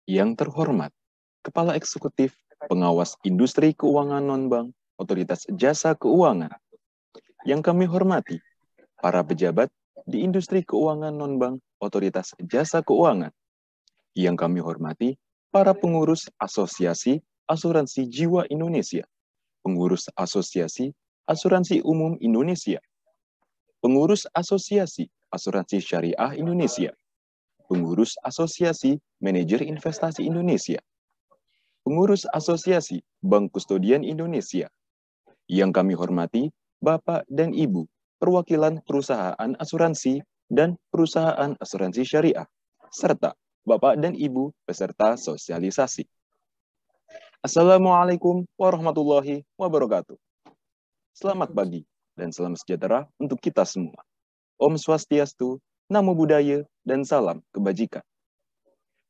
Yang terhormat, Kepala Eksekutif Pengawas Industri Keuangan Non-Bank Otoritas Jasa Keuangan. Yang kami hormati, para pejabat di Industri Keuangan Non-Bank Otoritas Jasa Keuangan. Yang kami hormati, para pengurus Asosiasi Asuransi Jiwa Indonesia, pengurus Asosiasi Asuransi Umum Indonesia, pengurus Asosiasi Asuransi Syariah Indonesia, pengurus Asosiasi Manajer Investasi Indonesia, pengurus Asosiasi Bank Kustodian Indonesia. Yang kami hormati, Bapak dan Ibu, perwakilan perusahaan asuransi dan perusahaan asuransi syariah, serta Bapak dan Ibu peserta sosialisasi. Assalamualaikum warahmatullahi wabarakatuh. Selamat pagi dan salam sejahtera untuk kita semua. Om Swastiastu, Namo Buddhaya, dan salam kebajikan.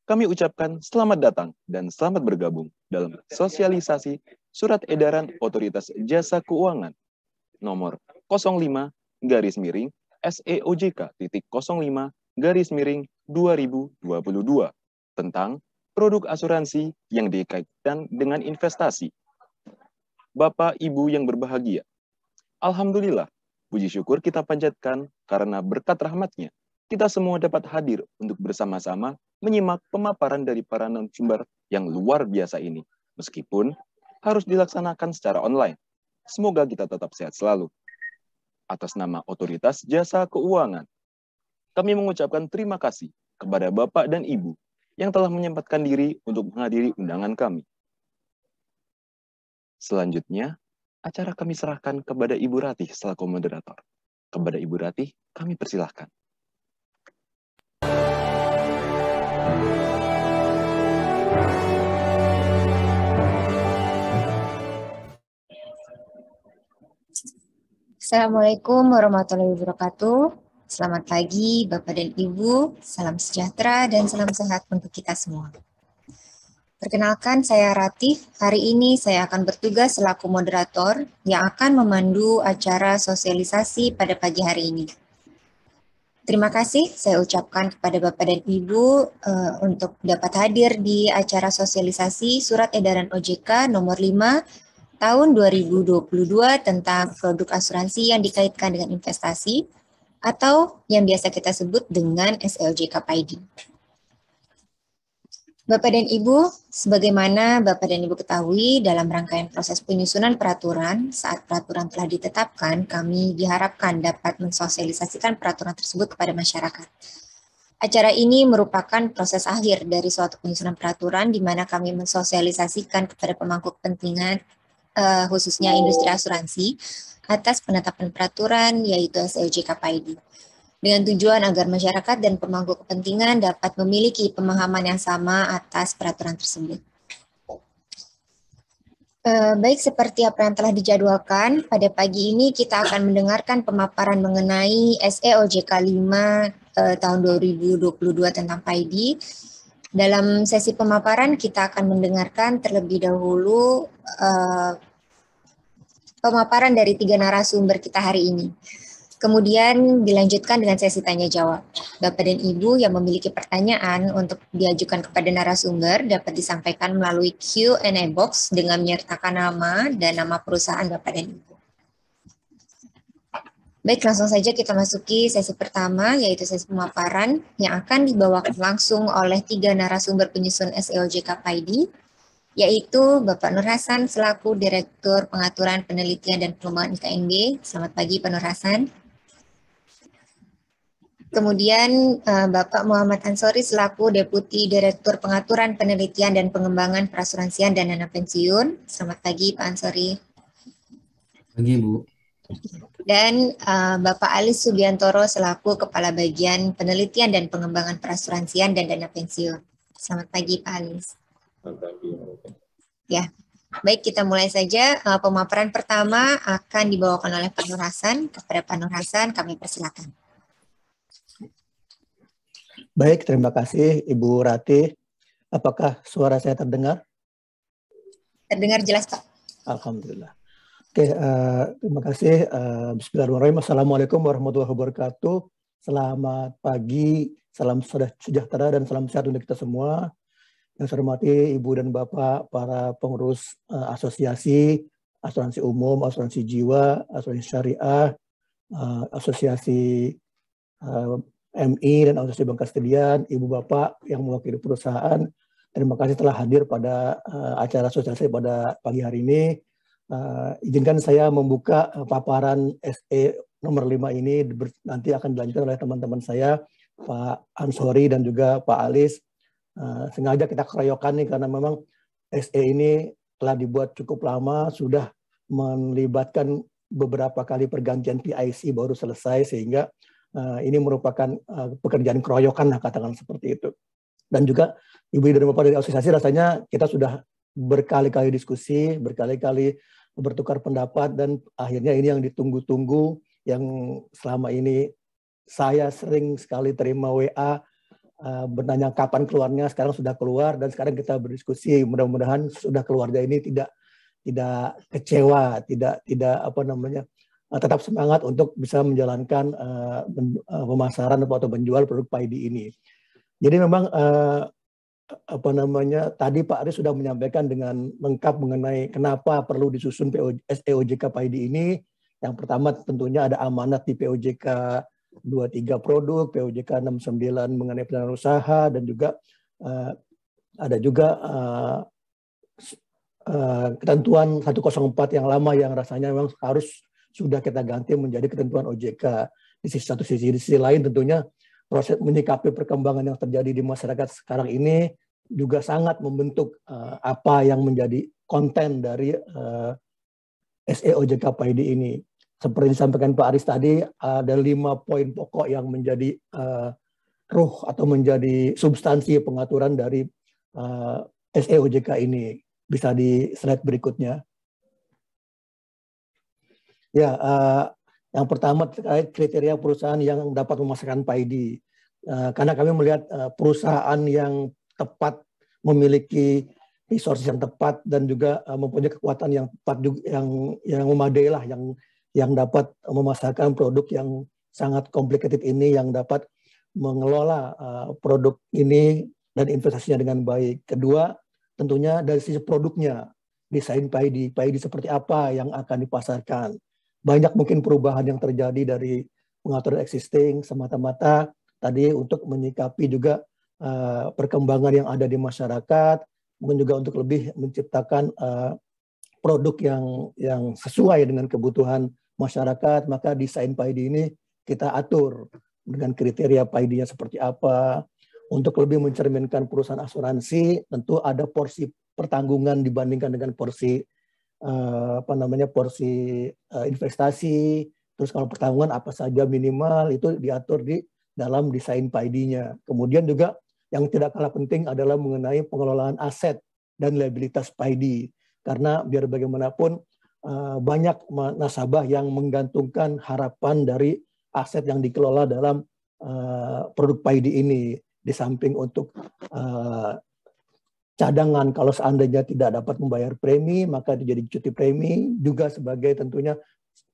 Kami ucapkan selamat datang dan selamat bergabung dalam sosialisasi Surat Edaran Otoritas Jasa Keuangan nomor 05-SEOJK.05-2022 tentang produk asuransi yang dikaitkan dengan investasi. Bapak, Ibu yang berbahagia, alhamdulillah, puji syukur kita panjatkan karena berkat rahmatnya, kita semua dapat hadir untuk bersama-sama menyimak pemaparan dari para narasumber yang luar biasa ini, meskipun harus dilaksanakan secara online. Semoga kita tetap sehat selalu. Atas nama Otoritas Jasa Keuangan, kami mengucapkan terima kasih kepada Bapak dan Ibu yang telah menyempatkan diri untuk menghadiri undangan kami. Selanjutnya, acara kami serahkan kepada Ibu Ratih selaku moderator. Kepada Ibu Ratih, kami persilahkan. Assalamualaikum warahmatullahi wabarakatuh. Selamat pagi Bapak dan Ibu, salam sejahtera dan salam sehat untuk kita semua. Perkenalkan, saya Ratih. Hari ini saya akan bertugas selaku moderator yang akan memandu acara sosialisasi pada pagi hari ini. Terima kasih saya ucapkan kepada Bapak dan Ibu untuk dapat hadir di acara sosialisasi Surat Edaran OJK nomor 5 tahun 2022 tentang produk asuransi yang dikaitkan dengan investasi atau yang biasa kita sebut dengan SEOJK PAID. Bapak dan Ibu, sebagaimana Bapak dan Ibu ketahui, dalam rangkaian proses penyusunan peraturan, saat peraturan telah ditetapkan, kami diharapkan dapat mensosialisasikan peraturan tersebut kepada masyarakat. Acara ini merupakan proses akhir dari suatu penyusunan peraturan di mana kami mensosialisasikan kepada pemangku kepentingan khususnya industri asuransi atas penetapan peraturan yaitu SEOJK PAID dengan tujuan agar masyarakat dan pemangku kepentingan dapat memiliki pemahaman yang sama atas peraturan tersebut. Baik, seperti apa yang telah dijadwalkan, pada pagi ini kita akan mendengarkan pemaparan mengenai SEOJK 5 tahun 2022 tentang PAID. Dalam sesi pemaparan kita akan mendengarkan terlebih dahulu pemaparan dari 3 narasumber kita hari ini. Kemudian dilanjutkan dengan sesi tanya jawab. Bapak dan Ibu yang memiliki pertanyaan untuk diajukan kepada narasumber dapat disampaikan melalui Q&A box dengan menyertakan nama dan nama perusahaan Bapak dan Ibu. Baik, langsung saja kita masuki sesi pertama, yaitu sesi pemaparan yang akan dibawakan langsung oleh 3 narasumber penyusun SEOJK PAID, yaitu Bapak Nur Hasan selaku Direktur Pengaturan Penelitian dan Pengembangan IKNB. Selamat pagi Pak Nur Hasan. Kemudian Bapak Muhammad Ansori selaku Deputi Direktur Pengaturan Penelitian dan Pengembangan Perasuransian dan Dana Pensiun. Selamat pagi Pak Ansori. Pagi Bu. Dan Bapak Alis Subiantoro selaku Kepala Bagian Penelitian dan Pengembangan Perasuransian dan Dana Pensiun. Selamat pagi Pak Alis. Selamat pagi. Ya, baik, kita mulai saja. Pemaparan pertama akan dibawakan oleh Pak Nur Hasan. Kepada Pak Nur Hasan kami persilakan. Baik, terima kasih Ibu Ratih. Apakah suara saya terdengar? Terdengar jelas Pak. Alhamdulillah. Oke, terima kasih. Bismillahirrahmanirrahim. Assalamualaikum warahmatullahi wabarakatuh. Selamat pagi, salam sejahtera dan salam sehat untuk kita semua. Yang saya hormati Ibu dan Bapak, para pengurus asosiasi, asuransi umum, asuransi jiwa, asuransi syariah, asosiasi MI dan asosiasi bank kastedian, Ibu Bapak yang mewakili perusahaan. Terima kasih telah hadir pada acara asosiasi pada pagi hari ini. Izinkan saya membuka paparan SE nomor 5 ini, nanti akan dilanjutkan oleh teman-teman saya, Pak Ansori dan juga Pak Alis. Sengaja kita keroyokan nih karena memang SE ini telah dibuat cukup lama, sudah melibatkan beberapa kali pergantian PIC baru selesai, sehingga ini merupakan pekerjaan keroyokan, lah katakan seperti itu. Dan juga Ibu dan Bapak dari asosiasi, rasanya kita sudah berkali-kali diskusi, berkali-kali bertukar pendapat, dan akhirnya ini yang ditunggu-tunggu, yang selama ini saya sering sekali terima WA bertanya kapan keluarnya, sekarang sudah keluar, dan sekarang kita berdiskusi. Mudah-mudahan sudah keluarnya ini tidak kecewa, tidak tetap semangat untuk bisa menjalankan pemasaran atau menjual produk PAID ini. Jadi memang tadi Pak Aris sudah menyampaikan dengan lengkap mengenai kenapa perlu disusun SEOJK PAID ini. Yang pertama tentunya ada amanat di POJK 23 produk, POJK 69 mengenai penanaman usaha, dan juga ada juga ketentuan 104 yang lama yang rasanya memang harus sudah kita ganti menjadi ketentuan OJK. Di sisi lain tentunya proses menyikapi perkembangan yang terjadi di masyarakat sekarang ini juga sangat membentuk apa yang menjadi konten dari SEOJK PAID ini. Seperti disampaikan Pak Aris tadi, ada 5 poin pokok yang menjadi ruh atau menjadi substansi pengaturan dari SEOJK ini. Bisa di slide berikutnya. Ya, yang pertama terkait kriteria perusahaan yang dapat memasarkan PAID. Karena kami melihat perusahaan yang tepat, memiliki resources yang tepat, dan juga mempunyai kekuatan yang tepat, yang memadai lah, yang dapat memasarkan produk yang sangat komplikatif ini, yang dapat mengelola produk ini dan investasinya dengan baik. Kedua, tentunya dari sisi produknya, desain PAID seperti apa yang akan dipasarkan. Banyak mungkin perubahan yang terjadi dari pengaturan existing semata-mata tadi untuk menyikapi juga perkembangan yang ada di masyarakat, mungkin juga untuk lebih menciptakan produk yang sesuai dengan kebutuhan masyarakat. Maka desain PAID ini kita atur dengan kriteria PAID-nya seperti apa. Untuk lebih mencerminkan perusahaan asuransi, tentu ada porsi pertanggungan dibandingkan dengan porsi porsi investasi. Terus kalau pertanggungan apa saja minimal itu diatur di dalam desain PAID-nya. Kemudian juga yang tidak kalah penting adalah mengenai pengelolaan aset dan liabilitas PAID. Karena biar bagaimanapun banyak nasabah yang menggantungkan harapan dari aset yang dikelola dalam produk PAID ini. Di samping untuk cadangan kalau seandainya tidak dapat membayar premi, maka itu jadi cuti premi, juga sebagai tentunya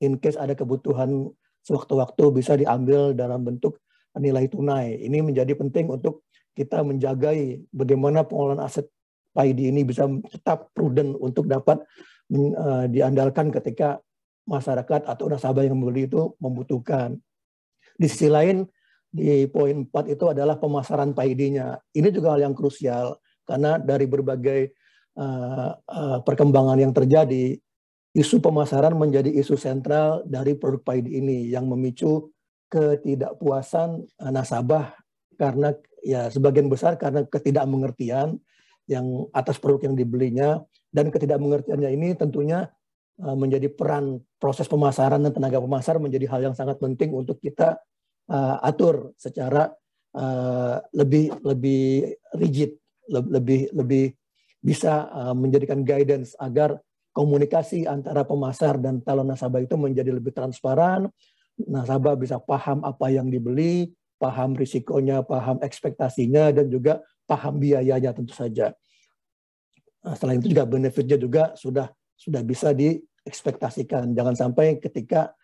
in case ada kebutuhan sewaktu-waktu bisa diambil dalam bentuk nilai tunai. Ini menjadi penting untuk kita menjaga bagaimana pengelolaan aset PAID ini bisa tetap prudent untuk dapat diandalkan ketika masyarakat atau nasabah yang membeli itu membutuhkan. Di sisi lain, di poin 4 itu adalah pemasaran PAID-nya. Ini juga hal yang krusial, karena dari berbagai perkembangan yang terjadi, isu pemasaran menjadi isu sentral dari produk PAID ini yang memicu ketidakpuasan nasabah karena ya sebagian besar karena ketidakmengertian yang atas produk yang dibelinya, dan ketidakmengertiannya ini tentunya menjadi peran proses pemasaran dan tenaga pemasar menjadi hal yang sangat penting untuk kita atur secara lebih rigid, lebih bisa menjadikan guidance agar komunikasi antara pemasar dan calon nasabah itu menjadi lebih transparan. Nasabah bisa paham apa yang dibeli, paham risikonya, paham ekspektasinya, dan juga paham biayanya tentu saja. Selain itu juga benefitnya juga sudah bisa diekspektasikan. Jangan sampai ketika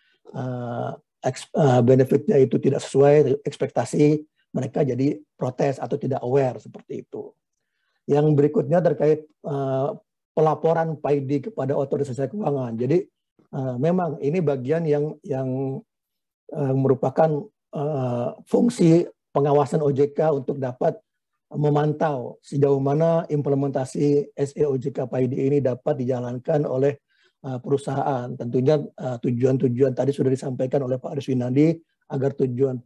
benefitnya itu tidak sesuai ekspektasi, mereka jadi protes atau tidak aware seperti itu. Yang berikutnya terkait pelaporan PAID kepada otoritas jasa keuangan. Jadi memang ini bagian yang merupakan fungsi pengawasan OJK untuk dapat memantau sejauh mana implementasi SE OJK PAID ini dapat dijalankan oleh perusahaan. Tentunya tujuan-tujuan tadi sudah disampaikan oleh Pak Aris Winandi agar tujuan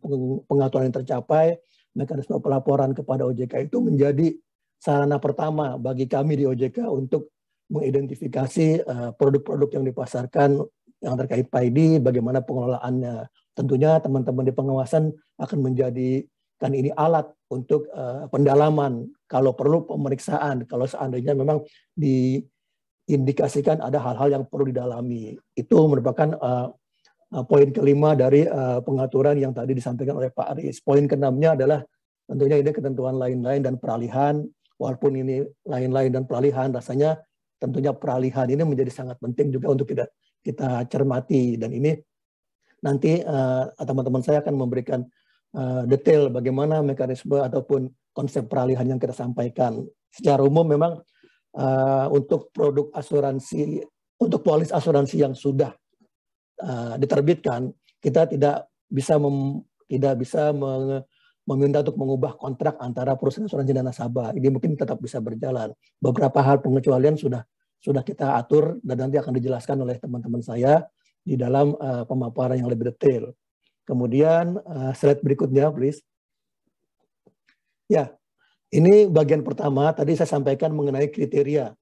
pengaturan yang tercapai, mekanisme pelaporan kepada OJK itu menjadi sarana pertama bagi kami di OJK untuk mengidentifikasi produk-produk yang dipasarkan yang terkait PAID, bagaimana pengelolaannya. Tentunya teman-teman di pengawasan akan menjadikan ini alat untuk pendalaman, kalau perlu pemeriksaan, kalau seandainya memang diindikasikan ada hal-hal yang perlu didalami. Itu merupakan poin kelima dari pengaturan yang tadi disampaikan oleh Pak Aris. Poin keenamnya adalah tentunya ini ketentuan lain-lain dan peralihan. Walaupun ini lain-lain dan peralihan, rasanya tentunya peralihan ini menjadi sangat penting juga untuk kita cermati. Dan ini nanti teman-teman saya akan memberikan detail bagaimana mekanisme ataupun konsep peralihan yang kita sampaikan. Secara umum memang untuk produk asuransi, untuk polis asuransi yang sudah diterbitkan, kita tidak bisa meminta untuk mengubah kontrak antara perusahaan asuransi dan nasabah. Ini mungkin tetap bisa berjalan. Beberapa hal pengecualian sudah kita atur dan nanti akan dijelaskan oleh teman-teman saya di dalam pemaparan yang lebih detail. Kemudian slide berikutnya, please. Ya, ini bagian pertama. Tadi saya sampaikan mengenai kriteria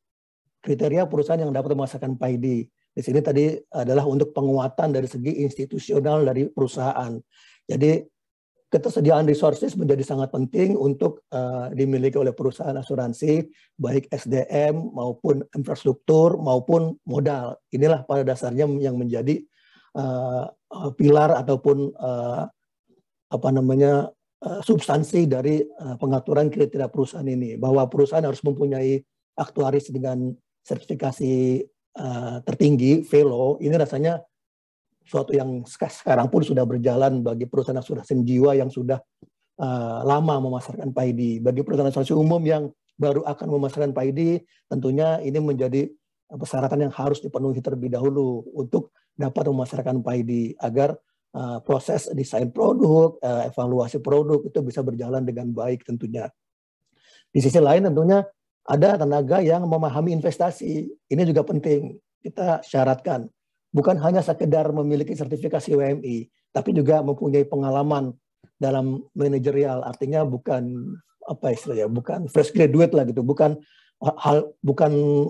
perusahaan yang dapat memasarkan PAID. Di sini tadi adalah untuk penguatan dari segi institusional dari perusahaan. Jadi ketersediaan resources menjadi sangat penting untuk dimiliki oleh perusahaan asuransi, baik SDM maupun infrastruktur maupun modal. Inilah pada dasarnya yang menjadi pilar ataupun substansi dari pengaturan kriteria perusahaan ini. Bahwa perusahaan harus mempunyai aktuaris dengan sertifikasi tertinggi, VELO. Ini rasanya suatu yang sekarang pun sudah berjalan bagi perusahaan asuransi jiwa yang sudah lama memasarkan PAID. Bagi perusahaan asuransi umum yang baru akan memasarkan PAID, tentunya ini menjadi persyaratan yang harus dipenuhi terlebih dahulu untuk dapat memasarkan PAID agar proses desain produk, evaluasi produk itu bisa berjalan dengan baik tentunya. Di sisi lain tentunya ada tenaga yang memahami investasi. Ini juga penting. Kita syaratkan. Bukan hanya sekedar memiliki sertifikasi WMI, tapi juga mempunyai pengalaman dalam manajerial. Artinya bukan bukan fresh graduate lah gitu, bukan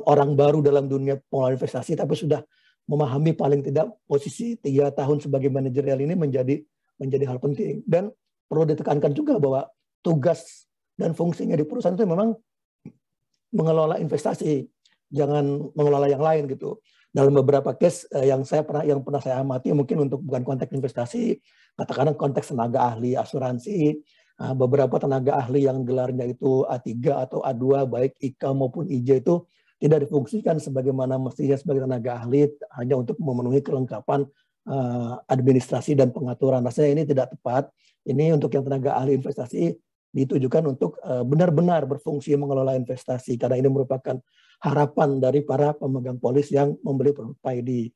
orang baru dalam dunia pengelolaan investasi, tapi sudah memahami paling tidak posisi 3 tahun sebagai manajerial ini menjadi hal penting. Dan perlu ditekankan juga bahwa tugas dan fungsinya di perusahaan itu memang mengelola investasi, jangan mengelola yang lain gitu. Dalam beberapa case yang pernah saya amati, mungkin untuk bukan konteks investasi, katakanlah konteks tenaga ahli asuransi, beberapa tenaga ahli yang gelarnya itu A3 atau A2 baik IKA maupun IJ itu tidak difungsikan sebagaimana mestinya sebagai tenaga ahli hanya untuk memenuhi kelengkapan administrasi dan pengaturan. Rasanya ini tidak tepat. Ini untuk yang tenaga ahli investasi ditujukan untuk benar-benar berfungsi mengelola investasi, karena ini merupakan harapan dari para pemegang polis yang membeli produk PAID.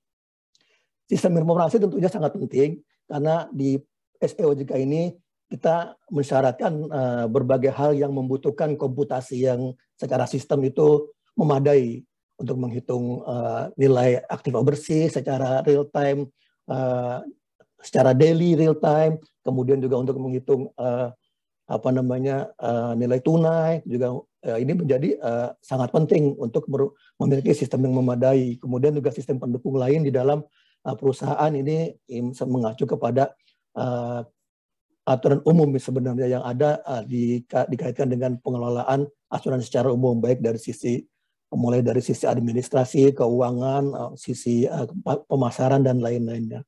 Sistem informasi tentunya sangat penting karena di SE OJK ini kita mensyaratkan berbagai hal yang membutuhkan komputasi yang secara sistem itu memadai untuk menghitung nilai aktiva bersih secara real time, secara daily real time, kemudian juga untuk menghitung nilai tunai juga. Ini menjadi sangat penting untuk memiliki sistem yang memadai. Kemudian juga sistem pendukung lain di dalam perusahaan ini mengacu kepada aturan umum sebenarnya yang ada dikaitkan dengan pengelolaan asuransi secara umum, baik dari mulai dari sisi administrasi, keuangan, sisi pemasaran dan lain-lainnya.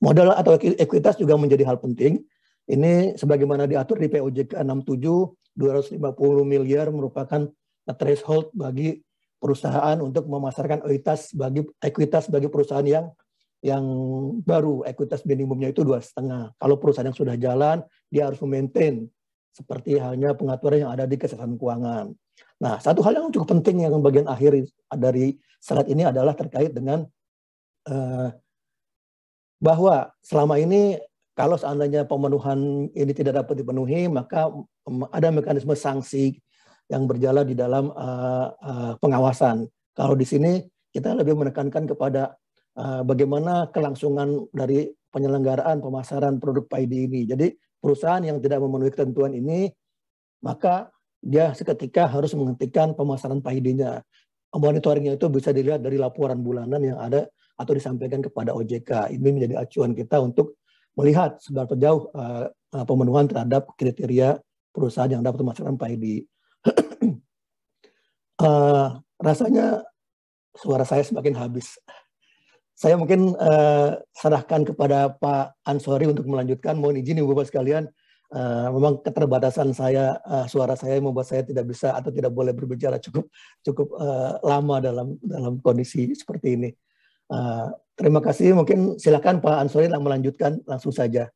Modal atau ekuitas juga menjadi hal penting. Ini sebagaimana diatur di POJK 67, 250 miliar merupakan threshold bagi perusahaan untuk memasarkan ekuitas bagi perusahaan yang yang baru ekuitas minimumnya itu 2,5. Kalau perusahaan yang sudah jalan, dia harus memaintain seperti halnya pengaturan yang ada di kesehatan keuangan. Nah, satu hal yang cukup penting yang bagian akhir dari slide ini adalah terkait dengan bahwa selama ini kalau seandainya pemenuhan ini tidak dapat dipenuhi, maka ada mekanisme sanksi yang berjalan di dalam pengawasan. Kalau di sini kita lebih menekankan kepada bagaimana kelangsungan dari penyelenggaraan pemasaran produk PAID ini. Jadi perusahaan yang tidak memenuhi ketentuan ini, maka dia seketika harus menghentikan pemasaran PAID-nya. Monitoringnya itu bisa dilihat dari laporan bulanan yang ada atau disampaikan kepada OJK. Ini menjadi acuan kita untuk melihat seberapa jauh pemenuhan terhadap kriteria perusahaan yang dapat pemasaran PAID. Rasanya suara saya semakin habis. Saya mungkin serahkan kepada Pak Ansori untuk melanjutkan. Mohon izin Ibu Bapak sekalian, memang keterbatasan saya, suara saya membuat saya tidak bisa atau tidak boleh berbicara cukup lama dalam kondisi seperti ini. Terima kasih. Mungkin silakan Pak Ansori melanjutkan langsung saja.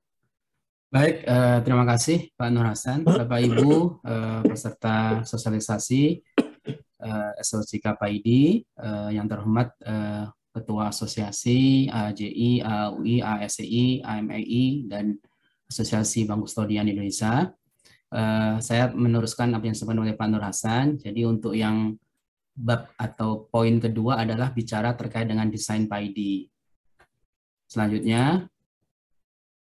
Baik, terima kasih Pak Nur Hasan, Bapak Ibu peserta sosialisasi SOJK PAID, yang terhormat Ketua Asosiasi AJI, AUI, ASEI, AMEI, dan Asosiasi Bank Kustodian Indonesia. Saya meneruskan apa yang disampaikan oleh Pak Nur Hasan. Jadi untuk yang bab atau poin kedua adalah bicara terkait dengan desain PAID. Selanjutnya,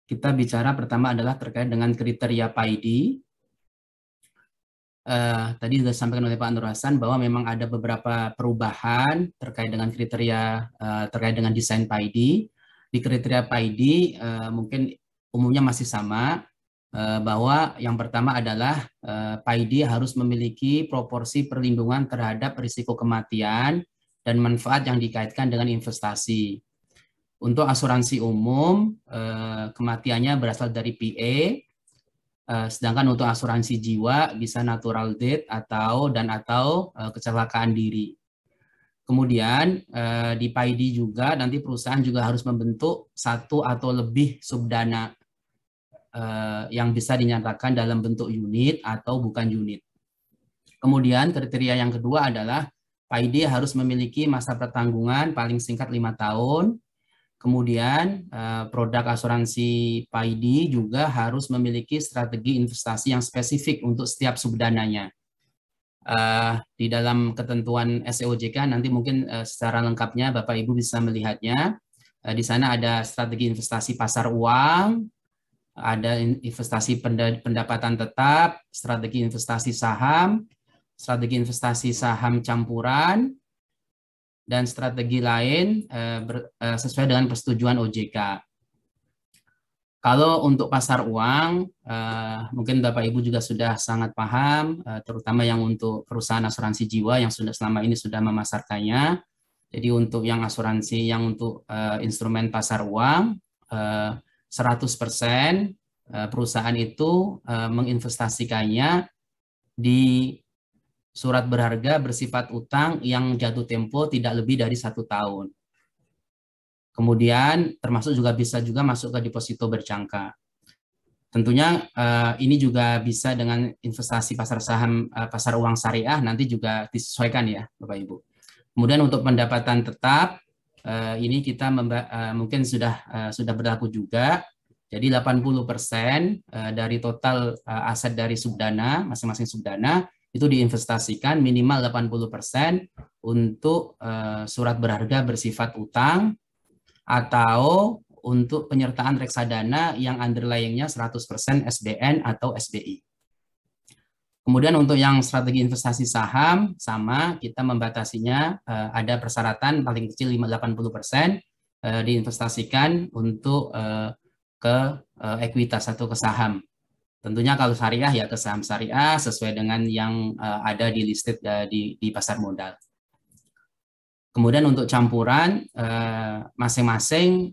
kita bicara pertama adalah terkait dengan kriteria PAID. Tadi sudah disampaikan oleh Pak Nur Hasan bahwa memang ada beberapa perubahan terkait dengan kriteria terkait dengan desain PAID. Di kriteria PAID mungkin umumnya masih sama, bahwa yang pertama adalah PAID harus memiliki proporsi perlindungan terhadap risiko kematian dan manfaat yang dikaitkan dengan investasi. Untuk asuransi umum, kematiannya berasal dari PA, sedangkan untuk asuransi jiwa bisa natural death atau kecelakaan diri. Kemudian di PAID juga nanti perusahaan juga harus membentuk satu atau lebih subdana yang bisa dinyatakan dalam bentuk unit atau bukan unit. Kemudian kriteria yang kedua adalah PAID harus memiliki masa pertanggungan paling singkat 5 tahun. Kemudian produk asuransi PAID juga harus memiliki strategi investasi yang spesifik untuk setiap subdananya. Di dalam ketentuan SEOJK nanti mungkin secara lengkapnya Bapak Ibu bisa melihatnya. Di sana ada strategi investasi pasar uang, ada investasi pendapatan tetap, strategi investasi saham campuran, dan strategi lain sesuai dengan persetujuan OJK. Kalau untuk pasar uang, mungkin Bapak Ibu juga sudah sangat paham, terutama yang untuk perusahaan asuransi jiwa yang sudah selama ini sudah memasarkannya. Jadi untuk yang asuransi yang untuk instrumen pasar uang, 100% perusahaan itu menginvestasikannya di surat berharga bersifat utang yang jatuh tempo tidak lebih dari 1 tahun. Kemudian termasuk juga bisa juga masuk ke deposito berjangka. Tentunya ini juga bisa dengan investasi pasar saham, pasar uang syariah nanti juga disesuaikan ya Bapak Ibu. Kemudian untuk pendapatan tetap, ini kita mungkin sudah berlaku juga. Jadi 80% dari total aset dari subdana, masing-masing subdana, itu diinvestasikan minimal 80% untuk surat berharga bersifat utang atau untuk penyertaan reksadana yang underlying-nya 100% SBN atau SBI. Kemudian untuk yang strategi investasi saham, sama kita membatasinya ada persyaratan paling kecil 80% diinvestasikan untuk ke ekuitas atau ke saham. Tentunya kalau syariah ya ke saham syariah sesuai dengan yang ada di listed di pasar modal. Kemudian untuk campuran masing-masing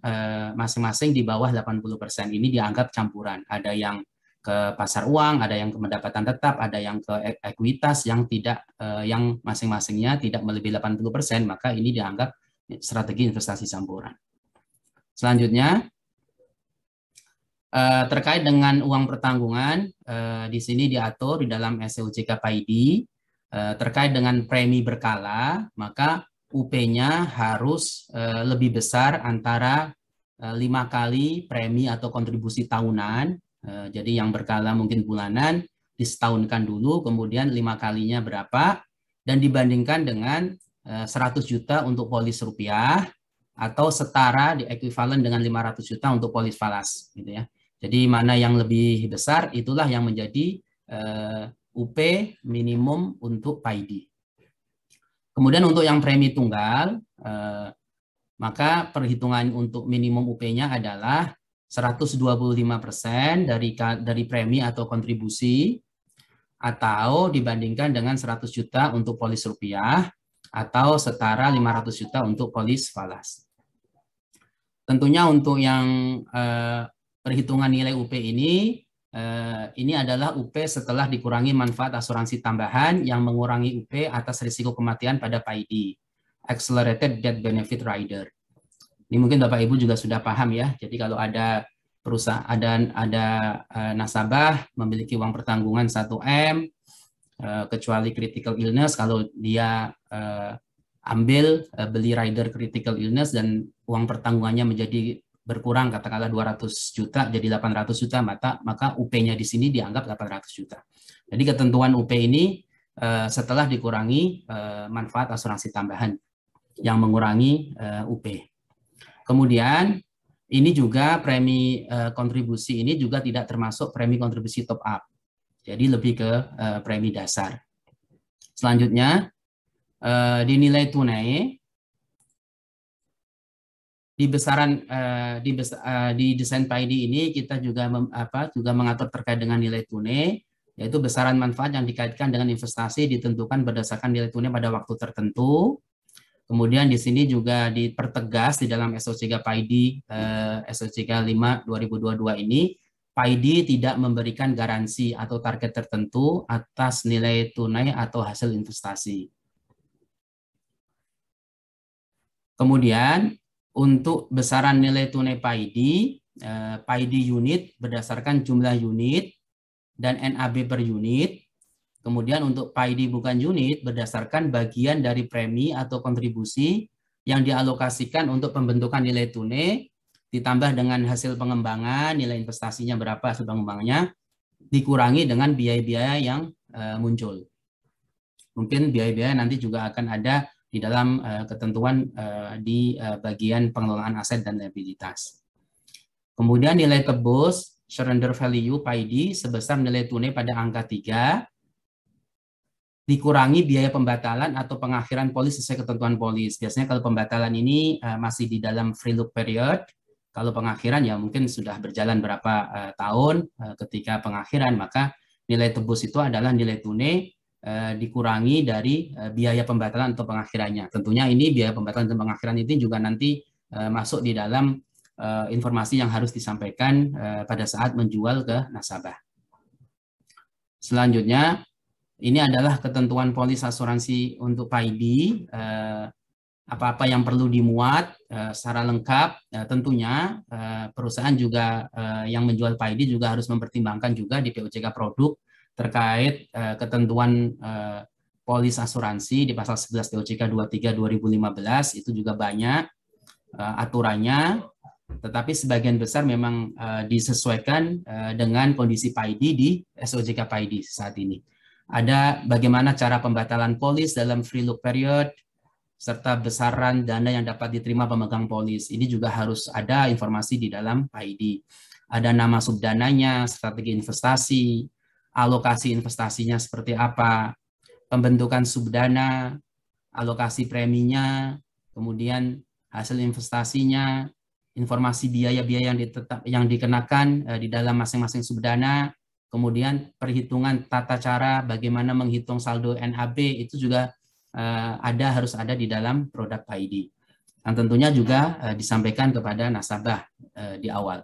di bawah 80% ini dianggap campuran. Ada yang ke pasar uang, ada yang ke pendapatan tetap, ada yang ke ekuitas yang tidak yang masing-masingnya tidak melebihi 80%, maka ini dianggap strategi investasi campuran. Selanjutnya, terkait dengan uang pertanggungan, di sini diatur di dalam SOJK PAID, terkait dengan premi berkala, maka UP-nya harus lebih besar antara 5 kali premi atau kontribusi tahunan. Jadi yang berkala mungkin bulanan, disetahunkan dulu, kemudian 5 kalinya berapa, dan dibandingkan dengan 100 juta untuk polis rupiah, atau setara di ekuivalen dengan 500 juta untuk polis falas, gitu ya. Jadi mana yang lebih besar, itulah yang menjadi UP minimum untuk PAID. Kemudian untuk yang premi tunggal, maka perhitungan untuk minimum UP-nya adalah 125% dari premi atau kontribusi, atau dibandingkan dengan 100 juta untuk polis rupiah, atau setara 500 juta untuk polis falas. Tentunya untuk yang perhitungan nilai UP ini adalah UP setelah dikurangi manfaat asuransi tambahan yang mengurangi UP atas risiko kematian pada PAID, Accelerated Death Benefit Rider. Ini mungkin Bapak Ibu juga sudah paham ya. Jadi kalau ada perusahaan, ada nasabah memiliki uang pertanggungan 1M, kecuali critical illness, kalau dia beli rider critical illness dan uang pertanggungannya menjadi berkurang, katakanlah 200 juta jadi 800 juta, maka UP-nya di sini dianggap 800 juta. Jadi ketentuan UP ini setelah dikurangi manfaat asuransi tambahan yang mengurangi UP. Kemudian ini juga premi kontribusi ini juga tidak termasuk premi kontribusi top up. Jadi lebih ke premi dasar. Selanjutnya di nilai tunai, di besaran di desain PAID ini kita juga mengatur terkait dengan nilai tunai, yaitu besaran manfaat yang dikaitkan dengan investasi ditentukan berdasarkan nilai tunai pada waktu tertentu. Kemudian di sini juga dipertegas di dalam SOJK PAID SOJK 5 2022 ini, PAID tidak memberikan garansi atau target tertentu atas nilai tunai atau hasil investasi. Kemudian untuk besaran nilai tunai PAID, PAID unit berdasarkan jumlah unit dan NAB per unit. Kemudian untuk PAID bukan unit berdasarkan bagian dari premi atau kontribusi yang dialokasikan untuk pembentukan nilai tunai, ditambah dengan hasil pengembangan, nilai investasinya berapa hasil pengembangannya, dikurangi dengan biaya-biaya yang muncul. Mungkin biaya-biaya nanti juga akan ada di dalam ketentuan di bagian pengelolaan aset dan liabilitas. Kemudian nilai tebus surrender value PAID sebesar nilai tunai pada angka 3 dikurangi biaya pembatalan atau pengakhiran polis sesuai ketentuan polis. Biasanya kalau pembatalan ini masih di dalam free look period, kalau pengakhiran ya mungkin sudah berjalan berapa tahun ketika pengakhiran, maka nilai tebus itu adalah nilai tunai dikurangi dari biaya pembatalan atau pengakhirannya. Tentunya ini biaya pembatalan dan pengakhiran ini juga nanti masuk di dalam informasi yang harus disampaikan pada saat menjual ke nasabah. Selanjutnya, ini adalah ketentuan polis asuransi untuk PAID, apa-apa yang perlu dimuat secara lengkap. Tentunya perusahaan juga yang menjual PAID juga harus mempertimbangkan juga di POJK produk terkait ketentuan polis asuransi di pasal 11 POJK 23 2015 itu juga banyak aturannya, tetapi sebagian besar memang disesuaikan dengan kondisi PAID di SOJK PAID saat ini. Ada bagaimana cara pembatalan polis dalam free look period, serta besaran dana yang dapat diterima pemegang polis. Ini juga harus ada informasi di dalam PAID. Ada nama subdananya, strategi investasi, alokasi investasinya seperti apa, pembentukan subdana, alokasi preminya, kemudian hasil investasinya, informasi biaya-biaya yang dikenakan di dalam masing-masing subdana, kemudian perhitungan tata cara bagaimana menghitung saldo NAB itu juga harus ada di dalam produk PAID. Dan tentunya juga disampaikan kepada nasabah di awal.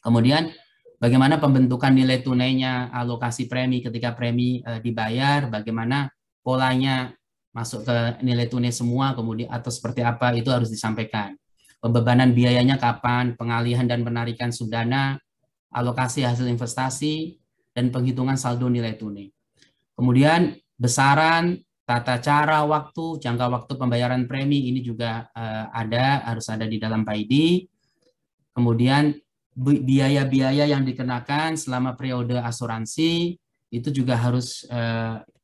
Kemudian bagaimana pembentukan nilai tunainya, alokasi premi ketika premi dibayar, bagaimana polanya masuk ke nilai tunai semua, kemudian atau seperti apa itu harus disampaikan. pembebanan biayanya kapan, pengalihan dan penarikan subdana, alokasi hasil investasi, dan penghitungan saldo nilai tunai. Kemudian besaran, tata cara, waktu, jangka waktu pembayaran premi ini juga harus ada di dalam PAID. Kemudian biaya-biaya yang dikenakan selama periode asuransi itu juga harus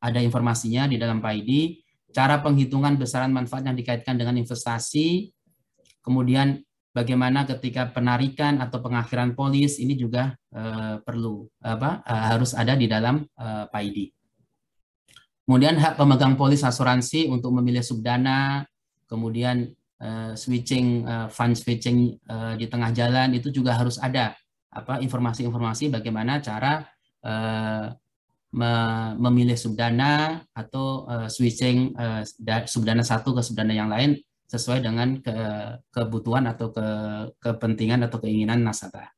ada informasinya di dalam PAID. Cara penghitungan besaran manfaat yang dikaitkan dengan investasi, kemudian bagaimana ketika penarikan atau pengakhiran polis ini juga harus ada di dalam PAID. Kemudian hak pemegang polis asuransi untuk memilih subdana, kemudian fund switching di tengah jalan itu juga harus ada informasi-informasi bagaimana cara memilih subdana atau switching subdana satu ke subdana yang lain sesuai dengan kebutuhan atau kepentingan atau keinginan nasabah.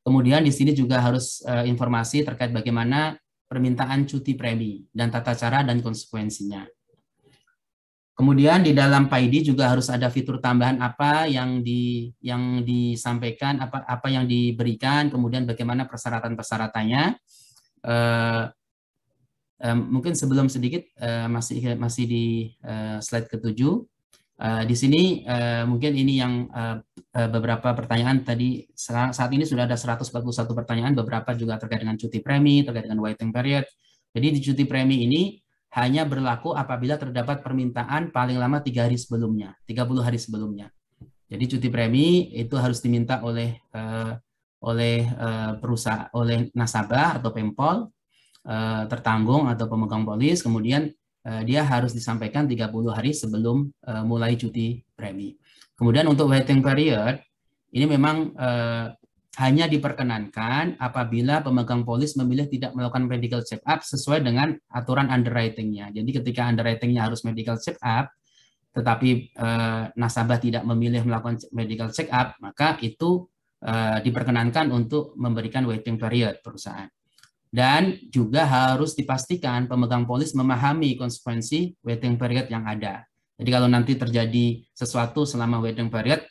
Kemudian di sini juga harus informasi terkait bagaimana permintaan cuti premi dan tata cara dan konsekuensinya. Kemudian di dalam PAID juga harus ada fitur tambahan apa yang disampaikan, apa yang diberikan, kemudian bagaimana persyaratan-persyaratannya. Mungkin sebelum sedikit masih di slide ke-7. Di sini mungkin ini yang beberapa pertanyaan tadi, saat ini sudah ada 141 pertanyaan, beberapa juga terkait dengan cuti premi, terkait dengan waiting period. Jadi di cuti premi ini hanya berlaku apabila terdapat permintaan paling lama 3 hari sebelumnya, 30 hari sebelumnya. Jadi cuti premi itu harus diminta oleh perusahaan, oleh nasabah atau pempol, tertanggung atau pemegang polis, kemudian dia harus disampaikan 30 hari sebelum mulai cuti premi. Kemudian untuk waiting period, ini memang hanya diperkenankan apabila pemegang polis memilih tidak melakukan medical check up sesuai dengan aturan underwriting-nya. Jadi ketika underwriting-nya harus medical check up, tetapi nasabah tidak memilih melakukan medical check up, maka itu diperkenankan untuk memberikan waiting period perusahaan. Dan juga harus dipastikan pemegang polis memahami konsekuensi waiting period yang ada. Jadi kalau nanti terjadi sesuatu selama waiting period,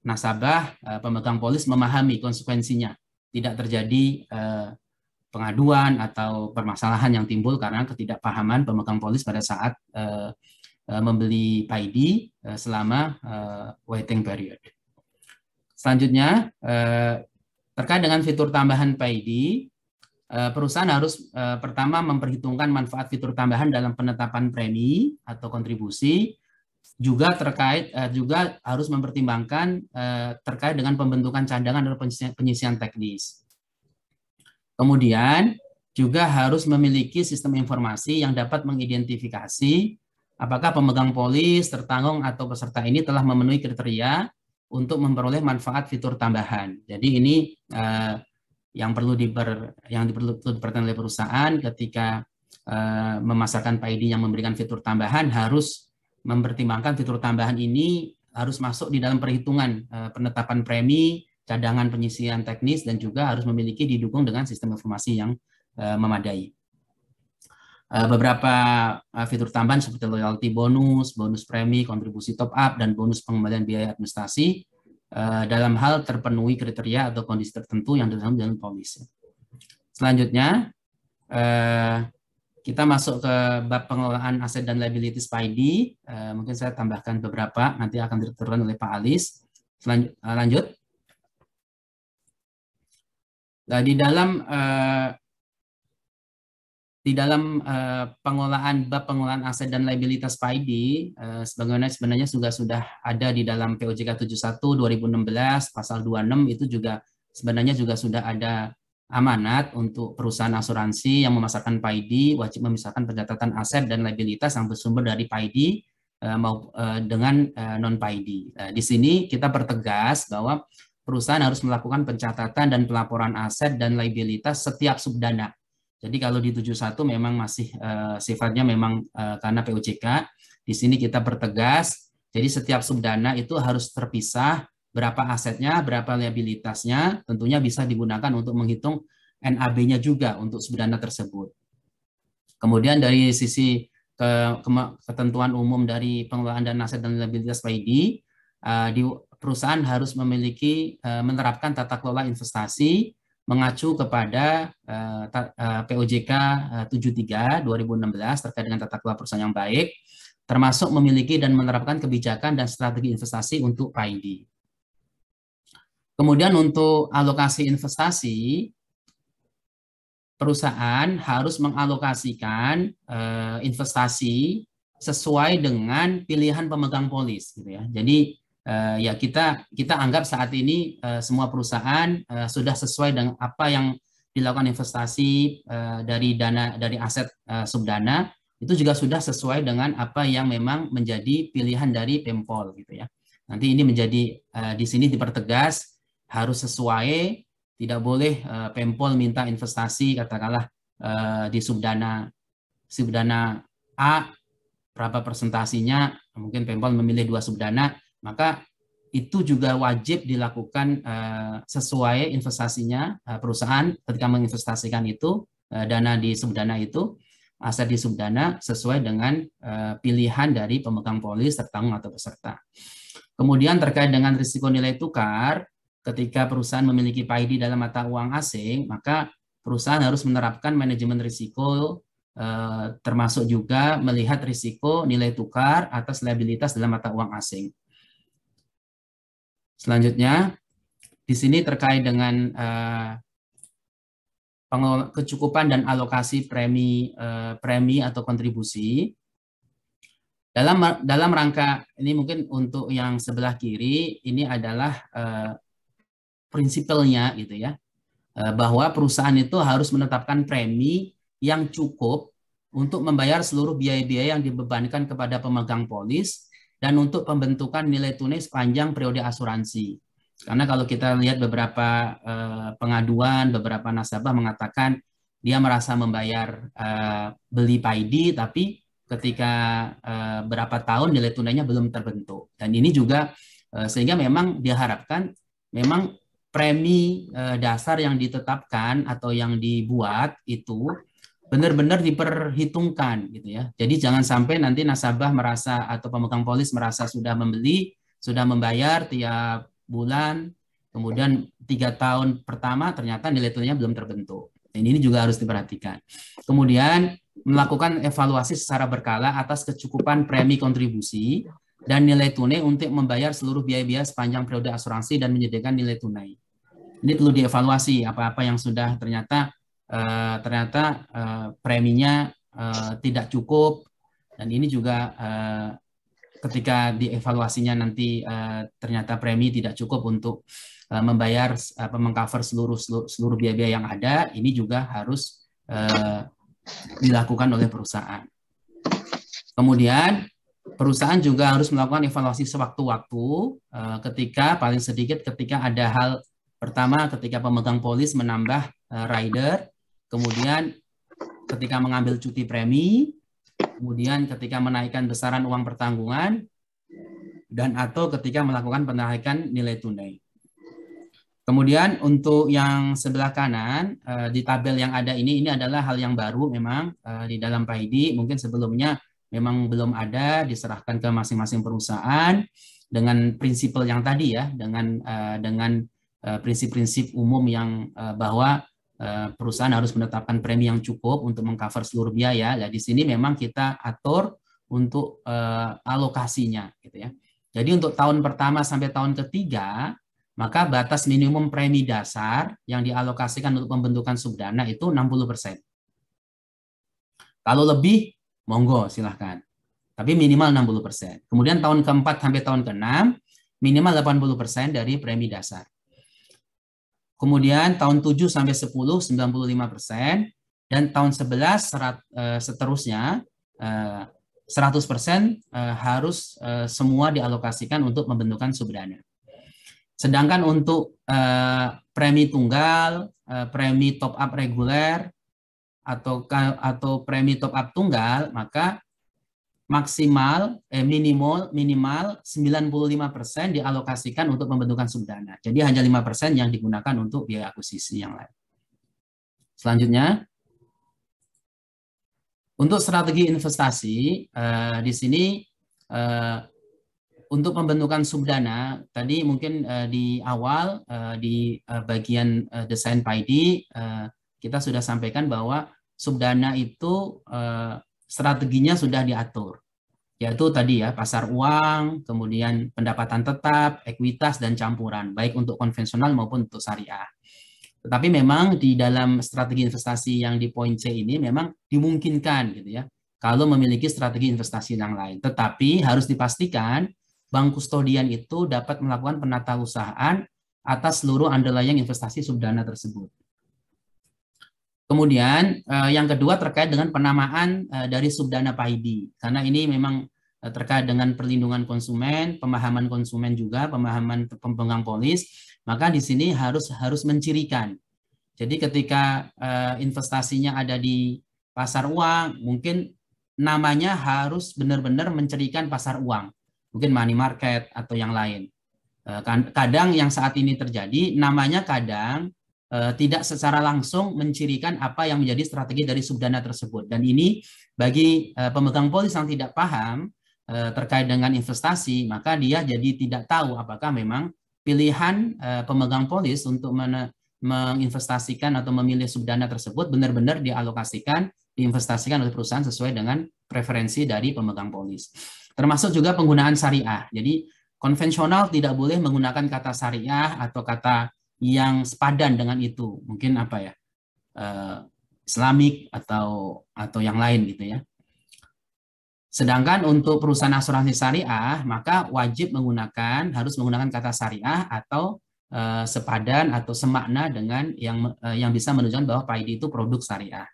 nasabah, pemegang polis memahami konsekuensinya. Tidak terjadi pengaduan atau permasalahan yang timbul karena ketidakpahaman pemegang polis pada saat membeli PAID selama waiting period. Selanjutnya, terkait dengan fitur tambahan PAID, perusahaan harus pertama memperhitungkan manfaat fitur tambahan dalam penetapan premi atau kontribusi, juga harus mempertimbangkan terkait dengan pembentukan cadangan atau penyisian teknis. Kemudian juga harus memiliki sistem informasi yang dapat mengidentifikasi apakah pemegang polis, tertanggung atau peserta ini telah memenuhi kriteria untuk memperoleh manfaat fitur tambahan. Jadi ini yang perlu diperhatikan oleh perusahaan ketika memasarkan PAID yang memberikan fitur tambahan, harus mempertimbangkan fitur tambahan ini harus masuk di dalam perhitungan penetapan premi, cadangan penyisian teknis, dan juga harus memiliki didukung dengan sistem informasi yang memadai. Beberapa fitur tambahan seperti loyalty bonus, bonus premi, kontribusi top up, dan bonus pengembalian biaya administrasi dalam hal terpenuhi kriteria atau kondisi tertentu yang ditetapkan dalam polis. Selanjutnya, kita masuk ke bab pengelolaan aset dan liabilities PAID. Mungkin saya tambahkan beberapa, nanti akan diterangkan oleh Pak Alis. Lanjut. Nah, di dalam bab pengelolaan aset dan liabilitas PAID, sebagaimana sebenarnya sudah ada di dalam POJK 71 2016 pasal 26, itu juga sebenarnya sudah ada amanat untuk perusahaan asuransi yang memasarkan PAID wajib memisahkan pencatatan aset dan liabilitas yang bersumber dari PAID dengan non-PAID. Di sini kita pertegas bahwa perusahaan harus melakukan pencatatan dan pelaporan aset dan liabilitas setiap subdana. Jadi kalau di 71 memang masih sifatnya memang karena POJK, di sini kita pertegas, jadi setiap subdana itu harus terpisah, berapa asetnya, berapa liabilitasnya, tentunya bisa digunakan untuk menghitung NAB-nya juga untuk subdana tersebut. Kemudian dari sisi ketentuan umum dari pengelolaan dana aset dan liabilitas PAID, perusahaan harus memiliki menerapkan tata kelola investasi mengacu kepada POJK 73 2016 terkait dengan tata kelola perusahaan yang baik, termasuk memiliki dan menerapkan kebijakan dan strategi investasi untuk PAID. Kemudian untuk alokasi investasi, perusahaan harus mengalokasikan investasi sesuai dengan pilihan pemegang polis, gitu ya. Jadi ya kita anggap saat ini semua perusahaan sudah sesuai dengan apa yang dilakukan investasi dari aset subdana itu juga sudah sesuai dengan apa yang memang menjadi pilihan dari Pempol, gitu ya. Nanti ini menjadi di sini dipertegas harus sesuai, tidak boleh Pempol minta investasi katakanlah di subdana A berapa persentasinya, mungkin Pempol memilih 2 subdana, maka itu juga wajib dilakukan sesuai investasinya perusahaan ketika menginvestasikan itu dana di subdana itu, aset di subdana sesuai dengan pilihan dari pemegang polis, tertanggung atau peserta. Kemudian terkait dengan risiko nilai tukar, ketika perusahaan memiliki PAID dalam mata uang asing, maka perusahaan harus menerapkan manajemen risiko termasuk juga melihat risiko nilai tukar atas liabilitas dalam mata uang asing. Selanjutnya, di sini terkait dengan kecukupan dan alokasi premi atau kontribusi. Dalam rangka ini mungkin untuk yang sebelah kiri ini adalah prinsipalnya gitu ya, bahwa perusahaan itu harus menetapkan premi yang cukup untuk membayar seluruh biaya-biaya yang dibebankan kepada pemegang polis dan untuk pembentukan nilai tunai sepanjang periode asuransi. Karena kalau kita lihat beberapa pengaduan, beberapa nasabah mengatakan dia merasa membayar beli PAID, tapi ketika berapa tahun nilai tunainya belum terbentuk. Dan ini juga sehingga memang diharapkan memang premi dasar yang ditetapkan atau yang dibuat itu benar-benar diperhitungkan gitu ya. Jadi jangan sampai nanti nasabah merasa atau pemegang polis merasa sudah membeli, sudah membayar tiap bulan, kemudian 3 tahun pertama ternyata nilai tunainya belum terbentuk. Dan ini juga harus diperhatikan. Kemudian melakukan evaluasi secara berkala atas kecukupan premi kontribusi dan nilai tunai untuk membayar seluruh biaya-biaya sepanjang periode asuransi dan menyediakan nilai tunai. Ini perlu dievaluasi apa-apa yang sudah ternyata preminya tidak cukup, dan ini juga ketika dievaluasinya nanti ternyata premi tidak cukup untuk membayar mengcover seluruh biaya-biaya yang ada, ini juga harus dilakukan oleh perusahaan. Kemudian perusahaan juga harus melakukan evaluasi sewaktu-waktu ketika paling sedikit ketika ada hal pertama ketika pemegang polis menambah rider, kemudian ketika mengambil cuti premi, kemudian ketika menaikkan besaran uang pertanggungan, dan atau ketika melakukan penaikan nilai tunai. Kemudian untuk yang sebelah kanan di tabel yang ada ini adalah hal yang baru memang di dalam PAID, mungkin sebelumnya memang belum ada, diserahkan ke masing-masing perusahaan dengan prinsip yang tadi ya, dengan prinsip-prinsip umum yang bahwa perusahaan harus menetapkan premi yang cukup untuk mengcover seluruh biaya. Nah, di sini memang kita atur untuk alokasinya, gitu ya. Jadi untuk tahun pertama sampai tahun ketiga, maka batas minimum premi dasar yang dialokasikan untuk pembentukan subdana itu 60%. Kalau lebih, monggo silahkan. Tapi minimal 60%. Kemudian tahun keempat sampai tahun keenam, minimal 80% dari premi dasar. Kemudian tahun 7 sampai 10 95%, dan tahun 11 seterusnya 100% harus semua dialokasikan untuk pembentukan subdana. Sedangkan untuk premi tunggal, premi top up reguler atau premi top up tunggal, maka maksimal minimal 95% dialokasikan untuk pembentukan subdana. Jadi hanya 5% yang digunakan untuk biaya akuisisi yang lain. Selanjutnya, untuk strategi investasi di sini untuk pembentukan subdana, tadi mungkin di awal di bagian desain PAID kita sudah sampaikan bahwa subdana itu strateginya sudah diatur, yaitu tadi ya pasar uang, kemudian pendapatan tetap, ekuitas, dan campuran, baik untuk konvensional maupun untuk syariah. Tetapi memang di dalam strategi investasi yang di poin C ini memang dimungkinkan gitu ya, kalau memiliki strategi investasi yang lain. Tetapi harus dipastikan bank kustodian itu dapat melakukan penatausahaan atas seluruh underlying investasi subdana tersebut. Kemudian yang kedua terkait dengan penamaan dari subdana PAID, karena ini memang terkait dengan perlindungan konsumen, pemahaman konsumen juga, pemahaman pemegang polis, maka di sini harus mencirikan. Jadi ketika investasinya ada di pasar uang, mungkin namanya harus benar-benar mencirikan pasar uang, mungkin money market atau yang lain. Kadang yang saat ini terjadi, namanya kadang tidak secara langsung mencirikan apa yang menjadi strategi dari subdana tersebut. Dan ini bagi pemegang polis yang tidak paham terkait dengan investasi, maka dia jadi tidak tahu apakah memang pilihan pemegang polis untuk menginvestasikan atau memilih subdana tersebut benar-benar dialokasikan, diinvestasikan oleh perusahaan sesuai dengan preferensi dari pemegang polis. Termasuk juga penggunaan syariah. Jadi konvensional tidak boleh menggunakan kata syariah atau kata yang sepadan dengan itu. Mungkin apa ya, Islamik atau yang lain gitu ya. Sedangkan untuk perusahaan asuransi syariah, maka wajib harus menggunakan kata syariah atau sepadan atau semakna dengan yang bisa menunjukkan bahwa PAID itu produk syariah.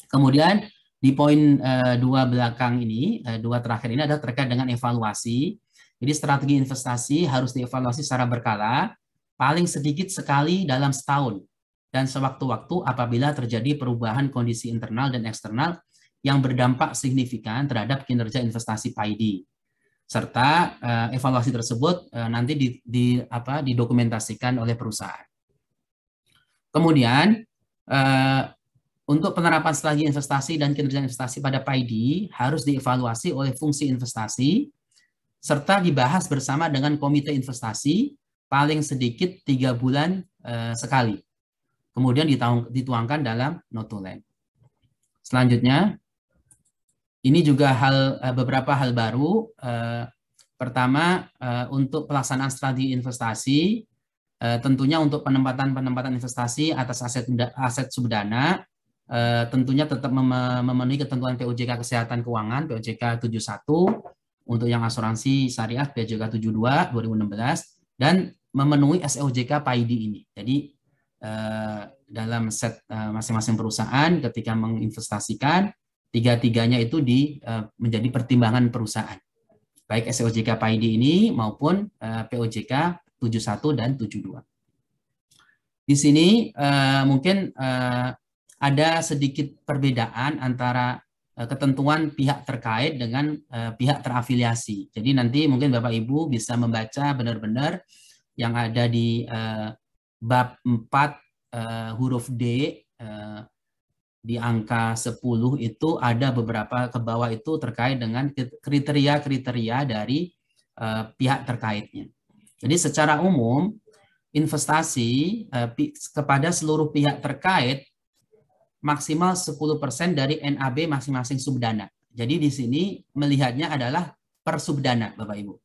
Kemudian di poin 2 belakang ini, 2 terakhir ini adalah terkait dengan evaluasi. Jadi strategi investasi harus dievaluasi secara berkala, paling sedikit sekali dalam setahun, dan sewaktu-waktu apabila terjadi perubahan kondisi internal dan eksternal yang berdampak signifikan terhadap kinerja investasi PAID. Serta evaluasi tersebut nanti didokumentasikan oleh perusahaan. Kemudian untuk penerapan strategi investasi dan kinerja investasi pada PAID harus dievaluasi oleh fungsi investasi serta dibahas bersama dengan komite investasi paling sedikit 3 bulan sekali. Kemudian dituangkan dalam notulen. Selanjutnya, ini juga beberapa hal baru. Pertama, untuk pelaksanaan strategi investasi, tentunya untuk penempatan investasi atas aset subdana, tentunya tetap memenuhi ketentuan POJK Kesehatan Keuangan, POJK 71, untuk yang asuransi syariah POJK 72 2016, dan memenuhi SOJK PAID ini. Jadi dalam set masing-masing perusahaan ketika menginvestasikan, tiga-tiganya itu menjadi pertimbangan perusahaan, baik SOJK PAID ini maupun POJK 71 dan 72. Di sini mungkin ada sedikit perbedaan antara ketentuan pihak terkait dengan pihak terafiliasi. Jadi nanti mungkin Bapak Ibu bisa membaca benar-benar yang ada di bab 4 huruf D di angka 10 itu ada beberapa ke bawah itu terkait dengan kriteria-kriteria dari pihak terkaitnya. Jadi secara umum investasi kepada seluruh pihak terkait maksimal 10% dari NAB masing-masing subdana. Jadi di sini melihatnya adalah per subdana, Bapak Ibu.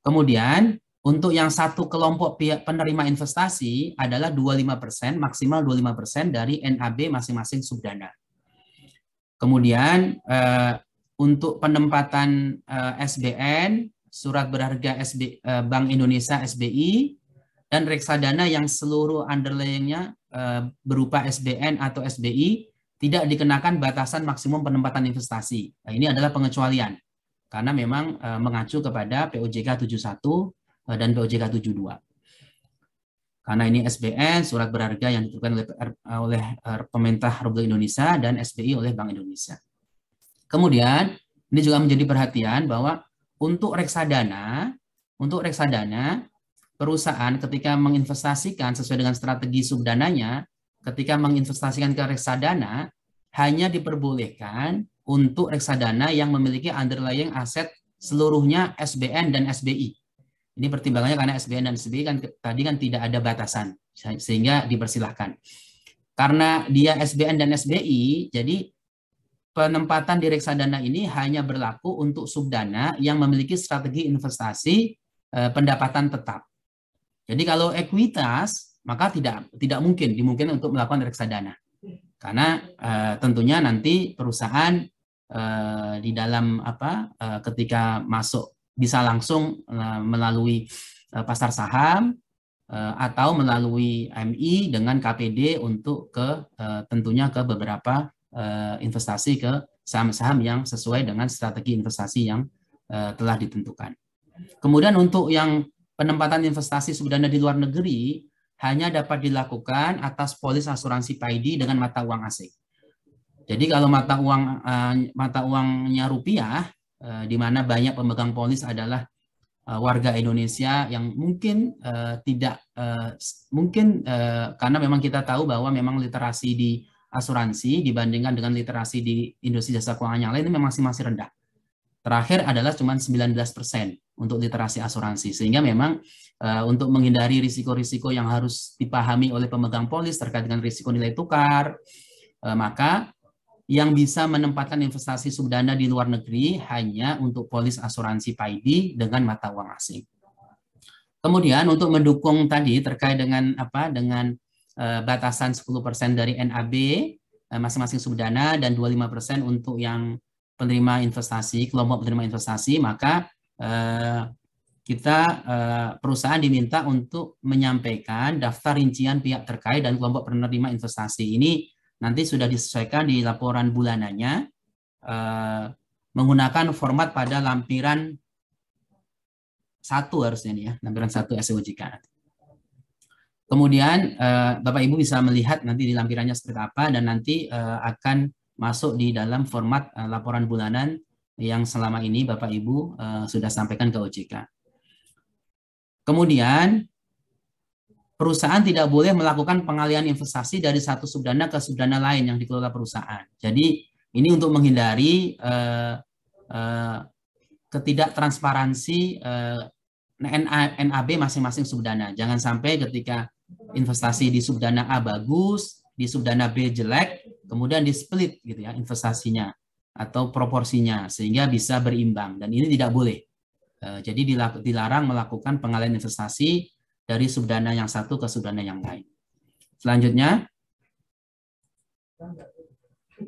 Kemudian untuk yang satu kelompok pihak penerima investasi adalah 25%, maksimal 25% dari NAB masing-masing subdana. Kemudian untuk penempatan SBN, surat berharga Bank Indonesia SBI, dan reksadana yang seluruh underlying-nya berupa SBN atau SBI tidak dikenakan batasan maksimum penempatan investasi. Nah, ini adalah pengecualian karena memang mengacu kepada POJK 71 dan POJK 72. Karena ini SBN, surat berharga yang ditentukan oleh pemerintah Republik Indonesia, dan SBI oleh Bank Indonesia. Kemudian ini juga menjadi perhatian bahwa untuk reksadana perusahaan ketika menginvestasikan sesuai dengan strategi subdananya, ketika menginvestasikan ke reksadana hanya diperbolehkan untuk reksadana yang memiliki underlying aset seluruhnya SBN dan SBI. Ini pertimbangannya karena SBN dan SBI kan tadi kan tidak ada batasan, sehingga dipersilahkan. Karena dia SBN dan SBI, jadi penempatan di reksadana ini hanya berlaku untuk subdana yang memiliki strategi investasi pendapatan tetap. Jadi kalau ekuitas, maka tidak mungkin dimungkinkan untuk melakukan reksadana. Karena tentunya nanti perusahaan di dalam ketika masuk bisa langsung melalui pasar saham atau melalui MI dengan KPD untuk tentunya ke beberapa investasi ke saham-saham yang sesuai dengan strategi investasi yang telah ditentukan. Kemudian untuk yang penempatan investasi subdana di luar negeri hanya dapat dilakukan atas polis asuransi PAIDI dengan mata uang asing. Jadi kalau mata uangnya rupiah, di mana banyak pemegang polis adalah warga Indonesia yang mungkin karena memang kita tahu bahwa memang literasi di asuransi dibandingkan dengan literasi di industri jasa keuangan yang lain ini memang masih rendah. Terakhir adalah cuma 19% untuk literasi asuransi, sehingga memang untuk menghindari risiko-risiko yang harus dipahami oleh pemegang polis terkait dengan risiko nilai tukar, maka yang bisa menempatkan investasi subdana di luar negeri hanya untuk polis asuransi PAIDI dengan mata uang asing. Kemudian untuk mendukung tadi terkait dengan batasan 10% dari NAB masing-masing subdana dan 25% untuk yang penerima investasi, kelompok penerima investasi, maka perusahaan diminta untuk menyampaikan daftar rincian pihak terkait dan kelompok penerima investasi. Ini nanti sudah disesuaikan di laporan bulanannya menggunakan format pada lampiran 1 harusnya nih ya, lampiran 1 SOJK. Kemudian Bapak Ibu bisa melihat nanti di lampirannya seperti apa dan nanti akan masuk di dalam format laporan bulanan yang selama ini Bapak Ibu sudah sampaikan ke OJK. Kemudian perusahaan tidak boleh melakukan pengalihan investasi dari satu subdana ke subdana lain yang dikelola perusahaan. Jadi ini untuk menghindari ketidaktransparansi NAB masing-masing subdana. Jangan sampai ketika investasi di subdana A bagus, di subdana B jelek, kemudian di split gitu ya investasinya atau proporsinya sehingga bisa berimbang, dan ini tidak boleh. Jadi dilarang melakukan pengalihan investasi dari subdana yang satu ke subdana yang lain. Selanjutnya,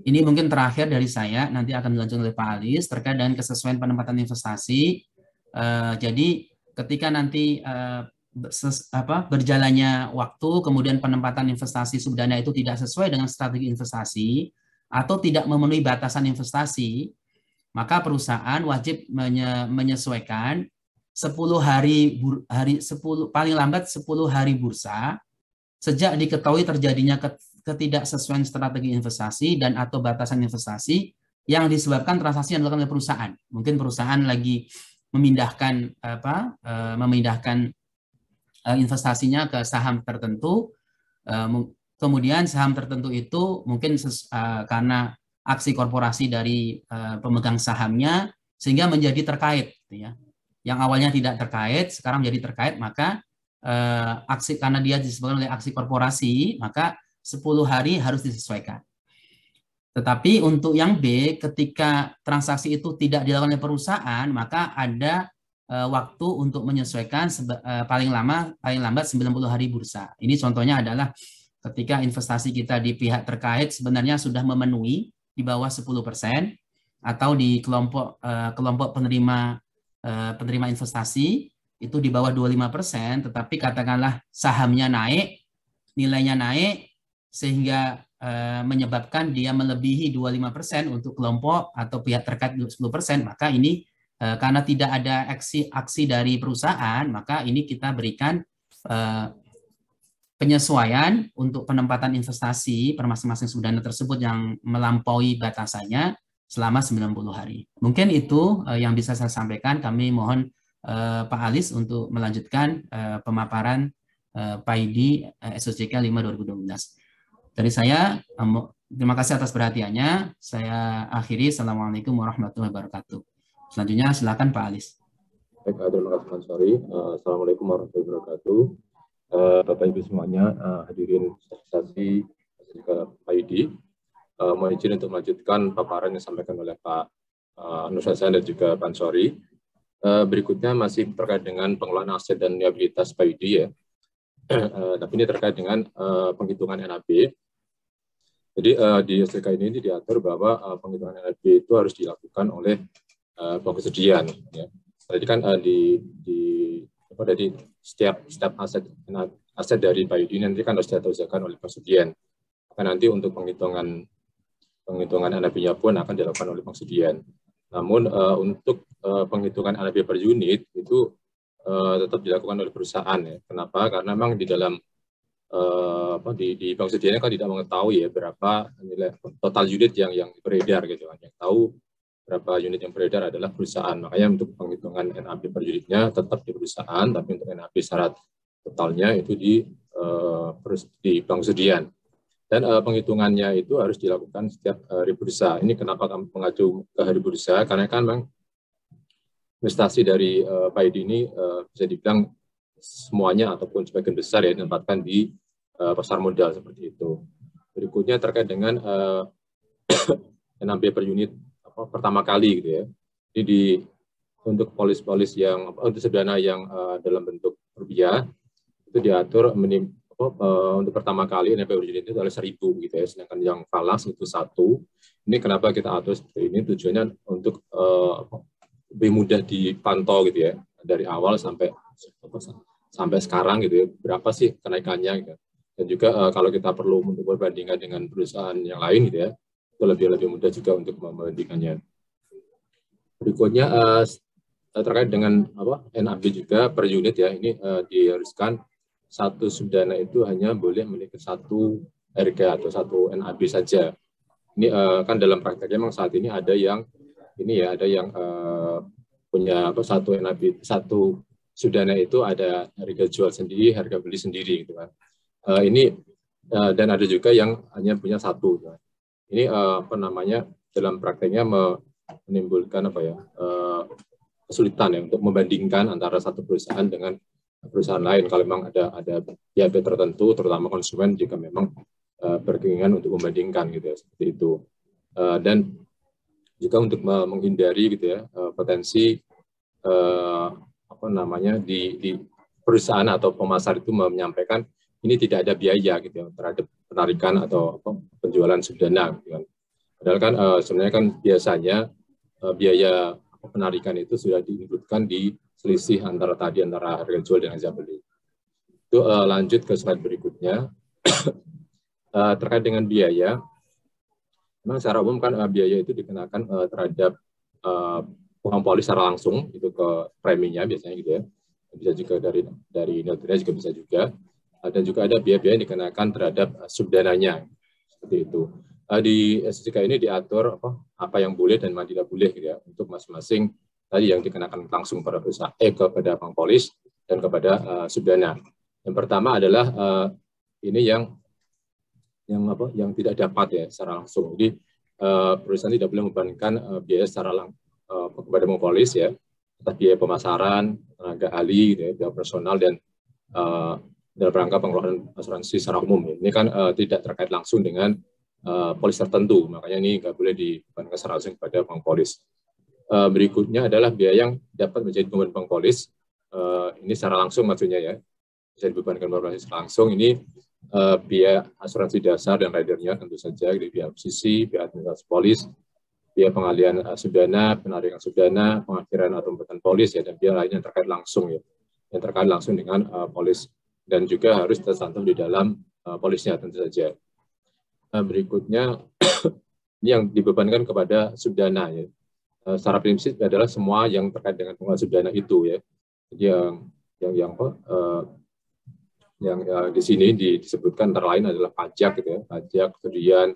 ini mungkin terakhir dari saya, nanti akan dilanjutkan oleh Pak Alis terkait dengan kesesuaian penempatan investasi. Jadi ketika nanti berjalannya waktu, kemudian penempatan investasi subdana itu tidak sesuai dengan strategi investasi atau tidak memenuhi batasan investasi, maka perusahaan wajib menyesuaikan 10 paling lambat 10 hari bursa sejak diketahui terjadinya ketidaksesuaian strategi investasi dan atau batasan investasi yang disebabkan transaksi yang dilakukan oleh perusahaan. Mungkin perusahaan lagi memindahkan investasinya ke saham tertentu, kemudian saham tertentu itu mungkin karena aksi korporasi dari pemegang sahamnya sehingga menjadi terkait, gitu ya. Yang awalnya tidak terkait, sekarang menjadi terkait, maka karena dia disebabkan oleh aksi korporasi, maka 10 hari harus disesuaikan. Tetapi untuk yang B, ketika transaksi itu tidak dilakukan oleh perusahaan, maka ada waktu untuk menyesuaikan paling lambat 90 hari bursa. Ini contohnya adalah ketika investasi kita di pihak terkait sebenarnya sudah memenuhi di bawah 10%, atau di kelompok penerima investasi itu di bawah 25%, tetapi katakanlah sahamnya naik, nilainya naik, sehingga menyebabkan dia melebihi 25% untuk kelompok atau pihak terkait 10%, maka ini karena tidak ada aksi dari perusahaan, maka ini kita berikan penyesuaian untuk penempatan investasi per masing-masing subdana tersebut yang melampaui batasannya selama 90 hari. Mungkin itu yang bisa saya sampaikan. Kami mohon Pak Alis untuk melanjutkan pemaparan PAIDI SOJK 5 2012. Dari saya, terima kasih atas perhatiannya. Saya akhiri. Assalamualaikum warahmatullahi wabarakatuh. Selanjutnya silakan Pak Alis. Baik, terima kasih Mas Sorry. Assalamualaikum warahmatullahi wabarakatuh. Bapak Ibu semuanya, hadirin organisasi juga Pak Yudi. Mohon izin untuk melanjutkan paparan yang disampaikan oleh Pak Nur Hasan dan juga Pak Ansori. Berikutnya masih terkait dengan pengelolaan aset dan liabilitas Pak Yudi ya. Tapi ini terkait dengan penghitungan NAB. Jadi di SDK ini diatur bahwa penghitungan NAB itu harus dilakukan oleh Bank Kesediaan. Ya. Tadi kan dari setiap aset dari Pak Yudi nanti kan harus diaturkan oleh Bank Kesediaan. Maka nanti untuk penghitungan NAB-nya pun akan dilakukan oleh Bank Kesediaan. Namun untuk penghitungan NAB per unit itu tetap dilakukan oleh perusahaan ya. Kenapa? Karena memang di dalam di Bank Kesediaan kan tidak mengetahui ya berapa nilai total unit yang beredar gitu kan. Yang tahu berapa unit yang beredar adalah perusahaan. Makanya untuk penghitungan NAB per unitnya tetap di perusahaan, tapi untuk NAB syarat totalnya itu di Bank Kesediaan. Dan penghitungannya itu harus dilakukan setiap hari bursa. Ini kenapa kami mengacu ke hari bursa? Karena kan memang investasi dari Pak Yudi ini bisa dibilang semuanya ataupun sebagian besar ya ditempatkan di pasar modal seperti itu. Berikutnya terkait dengan NAB per unit pertama kali gitu ya. Jadi untuk polis yang untuk sedana yang dalam bentuk rupiah itu diatur untuk pertama kali NAB per unit itu adalah 1.000 gitu ya. Sedangkan yang falas itu 1. Ini kenapa kita atur seperti ini? Tujuannya untuk lebih mudah dipantau gitu ya dari awal sampai sekarang gitu ya. Berapa sih kenaikannya gitu. Dan juga kalau kita perlu untuk berbandingkan dengan perusahaan yang lain gitu ya. Itu lebih mudah juga untuk membandingkannya. Berikutnya terkait dengan NAB juga per unit ya, ini diharuskan satu subdana itu hanya boleh memiliki satu harga atau satu NAB saja. Ini kan dalam prakteknya memang saat ini ada yang punya satu NAB, satu subdana itu ada harga jual sendiri, harga beli sendiri gitu kan. Dan ada juga yang hanya punya satu. Gitu kan. Ini dalam prakteknya menimbulkan kesulitan ya untuk membandingkan antara satu perusahaan dengan perusahaan lain kalau memang ada pihak tertentu terutama konsumen jika memang berkeinginan untuk membandingkan gitu ya seperti itu. Dan juga untuk menghindari gitu ya potensi di perusahaan atau pemasar itu menyampaikan ini tidak ada biaya gitu ya terhadap penarikan atau penjualan subdana gitu kan. Padahal kan sebenarnya kan biasanya biaya penarikan itu sudah diinputkan di selisih antara harga jual dan harga beli. Itu lanjut ke slide berikutnya. Terkait dengan biaya, memang secara umum kan biaya itu dikenakan terhadap uang polis secara langsung itu ke preminya biasanya gitu ya. Bisa juga dari notaris juga bisa juga. Dan juga ada biaya-biaya yang dikenakan terhadap subdananya seperti itu. Di SDK ini diatur apa yang boleh dan mana tidak boleh gitu ya untuk masing-masing tadi yang dikenakan langsung pada perusahaan kepada bank polis dan kepada subdana. Yang pertama adalah ini yang tidak dapat ya secara langsung. Jadi perusahaan tidak boleh membebankan biaya secara kepada bank polis ya, entah biaya pemasaran, tenaga ahli, gitu ya, biaya personal dan dalam rangka pengelolaan asuransi secara umum. Ini kan tidak terkait langsung dengan polis tertentu, makanya ini nggak boleh dibebankan secara langsung kepada bank polis. Berikutnya adalah biaya yang dapat menjadi beban bank polis. Ini secara langsung maksudnya ya, bisa dibebankan bank polis langsung. Ini biaya asuransi dasar dan ridernya tentu saja, jadi biaya akuisisi, biaya administrasi polis, biaya pengalihan subdana, penarikan subdana, pengakhiran atau pembuatan polis ya, dan biaya lain yang terkait langsung ya, yang terkait langsung dengan polis. Dan juga harus tercantum di dalam polisnya tentu saja. Berikutnya ini yang dibebankan kepada subdana ya. Secara prinsip adalah semua yang terkait dengan pengelolaan subdana itu ya. Jadi yang di sini disebutkan antara lain adalah pajak gitu ya, pajak, kemudian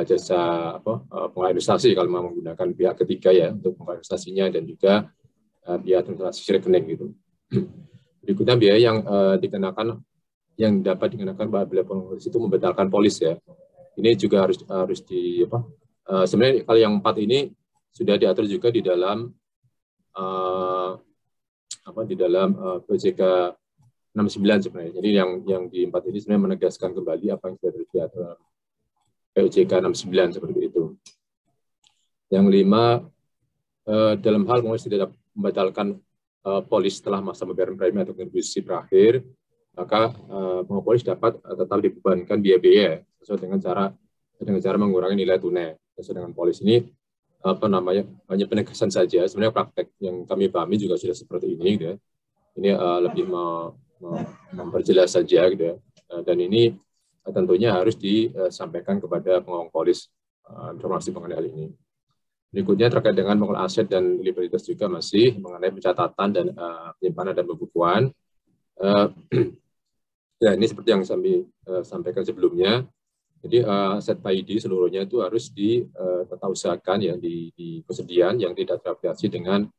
jasa pengelolaan investasi kalau mau menggunakan pihak ketiga ya untuk pengelolaan investasinya dan juga biaya transaksi rekening gitu. Berikutnya biaya yang dapat dikenakan apabila polis itu membatalkan polis ya. Ini juga harus sebenarnya kalau yang 4 ini sudah diatur juga di dalam PJK 69 sebenarnya. Jadi yang di 4 ini sebenarnya menegaskan kembali apa yang sudah terjadi dalam PJK 69 seperti itu. Yang 5, dalam hal tidak membatalkan polis setelah masa pembayaran premi atau kontribusi berakhir, maka pengepolis dapat tetap dibebankan biaya-biaya sesuai dengan cara mengurangi nilai tunai. Sesuai dengan polis ini hanya penegasan saja. Sebenarnya praktek yang kami pahami juga sudah seperti ini, gitu ya. Ini lebih memperjelas saja, gitu ya. Dan ini tentunya harus disampaikan kepada pengawal polis informasi mengenai hal ini. Berikutnya terkait dengan pengelolaan aset dan likuiditas juga masih mengenai pencatatan dan penyimpanan dan pembukuan. Ya, ini seperti yang kami sampaikan sebelumnya. Jadi aset PAID seluruhnya itu harus ditetausahakan ya di kesediaan yang tidak terafiliasi dengan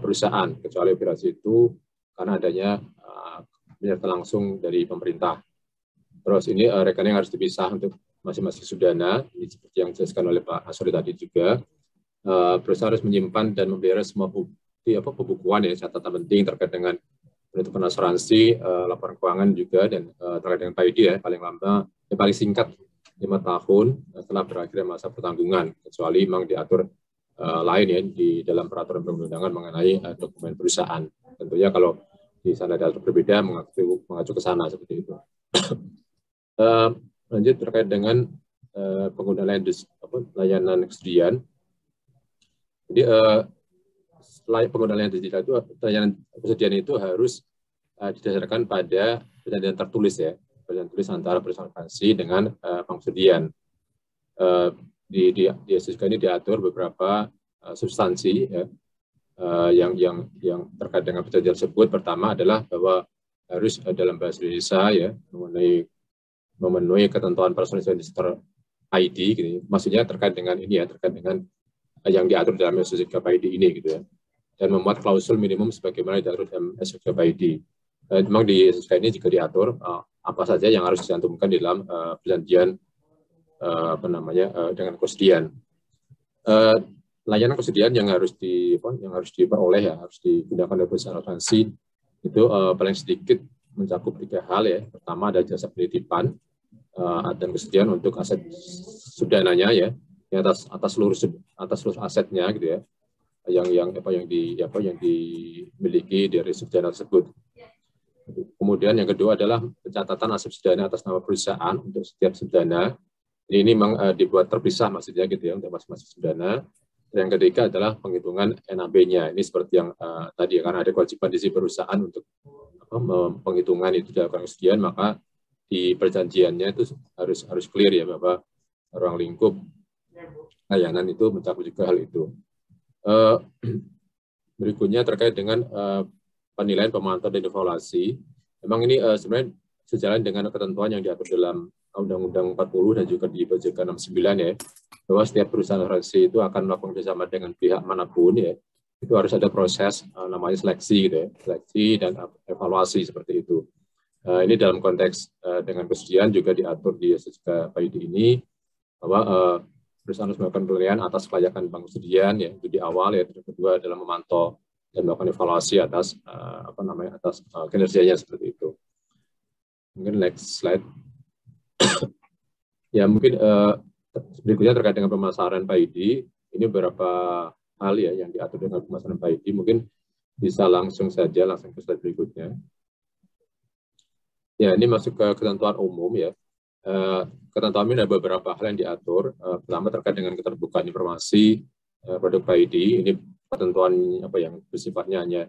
perusahaan, kecuali operasi itu karena adanya penyertaan langsung dari pemerintah. Terus ini rekening harus dipisah untuk masing-masing sudana, ini seperti yang dijelaskan oleh Pak Asori tadi juga. Perusahaan harus menyimpan dan memelihara semua bukti pembukuan ya, catatan penting terkait dengan penutupan asuransi, laporan keuangan juga, dan terkait dengan PAID ya, paling singkat 5 tahun setelah berakhir masa pertanggungan, kecuali memang diatur lain ya di dalam peraturan perundang-undangan mengenai dokumen perusahaan. Tentunya kalau di sana diatur berbeda mengacu ke sana seperti itu. Lanjut terkait dengan penggunaan layanan kesediaan. Jadi penggunaan layanan kesediaan itu harus didasarkan pada perjanjian tertulis ya, perjanjian tertulis antara perusahaan asuransi dengan bank kesediaan. Di SSK ini diatur beberapa substansi ya, yang terkait dengan perjanjian tersebut. Pertama adalah bahwa harus dalam bahasa Indonesia ya memenuhi ketentuan personal register ID, gitu. Maksudnya terkait dengan ini ya, terkait dengan yang diatur dalam SSK PAID ini gitu ya, dan memuat klausul minimum sebagaimana diatur dalam SSK PAID. Memang di SSK ini juga diatur apa saja yang harus dicantumkan di dalam perjanjian dengan kesediaan. Layanan kesediaan yang harus diperoleh ya, harus digunakan oleh perusahaan asuransi itu paling sedikit mencakup 3 hal ya. Pertama ada jasa penitipan dan kesediaan untuk aset sudananya ya, atas seluruh asetnya gitu ya, yang dimiliki dari sudana tersebut. Kemudian yang kedua adalah pencatatan aset sudana atas nama perusahaan untuk setiap sudana. Ini memang dibuat terpisah maksudnya gitu ya untuk masing-masing sudana. Dan yang ketiga adalah penghitungan NAB-nya. Ini seperti yang tadi karena ada kewajiban di sisi perusahaan untuk penghitungan itu dilakukan kesediaan, maka di perjanjiannya itu harus clear ya bahwa ruang lingkup layanan itu mencakup juga hal itu. Berikutnya terkait dengan penilaian, pemantauan, dan evaluasi. Memang ini sebenarnya sejalan dengan ketentuan yang diatur dalam Undang-Undang 40 dan juga di PJK 69 ya, bahwa setiap perusahaan asuransi itu akan melakukan bersama dengan pihak manapun ya, itu harus ada proses namanya seleksi gitu ya, seleksi dan evaluasi seperti itu. Ini dalam konteks dengan kesediaan juga diatur di SSK PAID ini bahwa perusahaan harus melakukan penilaian atas kelayakan bank kesediaan ya, itu di awal ya. Yang kedua adalah memantau dan melakukan evaluasi atas atas kinerjanya seperti itu. Mungkin next slide. Ya mungkin berikutnya terkait dengan pemasaran PAID, ini beberapa hal ya yang diatur dengan pemasaran PAID. Mungkin bisa langsung ke slide berikutnya. Ya, ini masuk ke ketentuan umum ya. Ketentuan ini ada beberapa hal yang diatur. Pertama terkait dengan keterbukaan informasi produk PAID. Ini ketentuan yang bersifatnya hanya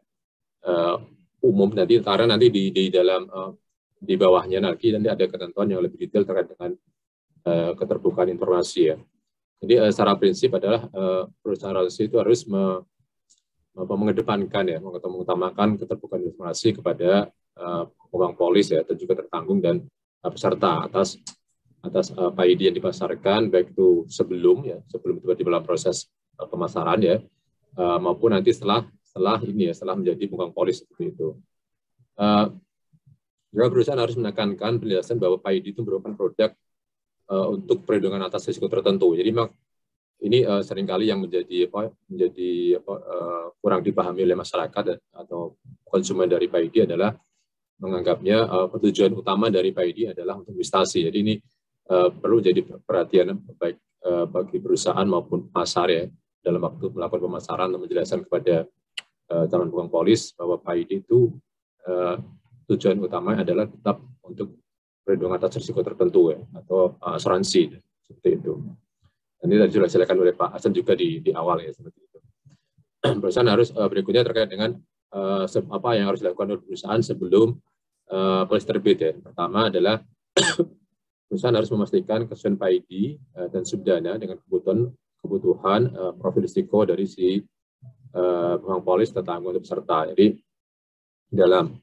umum. Karena nanti di dalam di bawahnya nanti ada ketentuan yang lebih detail terkait dengan keterbukaan informasi ya. Jadi secara prinsip adalah perusahaan asuransi itu harus mengedepankan ya, mengutamakan keterbukaan informasi kepada pengembang polis ya, dan juga tertanggung dan peserta atas PAID yang dipasarkan, baik itu sebelum tiba di dalam proses pemasaran ya, maupun nanti setelah menjadi pengembang polis seperti itu. Juga perusahaan harus menekankan penjelasan bahwa PAID itu merupakan produk untuk perlindungan atas risiko tertentu. Jadi memang ini seringkali yang menjadi kurang dipahami oleh masyarakat atau konsumen dari PAID adalah menganggapnya tujuan utama dari PAID adalah untuk investasi. Jadi ini perlu jadi perhatian baik bagi perusahaan maupun pasar ya dalam waktu melakukan pemasaran untuk menjelaskan kepada calon pemegang polis bahwa PAID itu tujuan utama adalah tetap untuk perlindungan atas risiko tertentu ya atau asuransi seperti itu. Ini tadi sudah dijelaskan oleh Pak Hasan juga di awal ya seperti itu. Perusahaan harus berikutnya terkait dengan apa yang harus dilakukan oleh perusahaan sebelum polis terbit ya. Pertama adalah perusahaan harus memastikan kesesuaian PAID dan subdana dengan kebutuhan profil risiko dari si pemegang polis atau tanggung peserta. Jadi dalam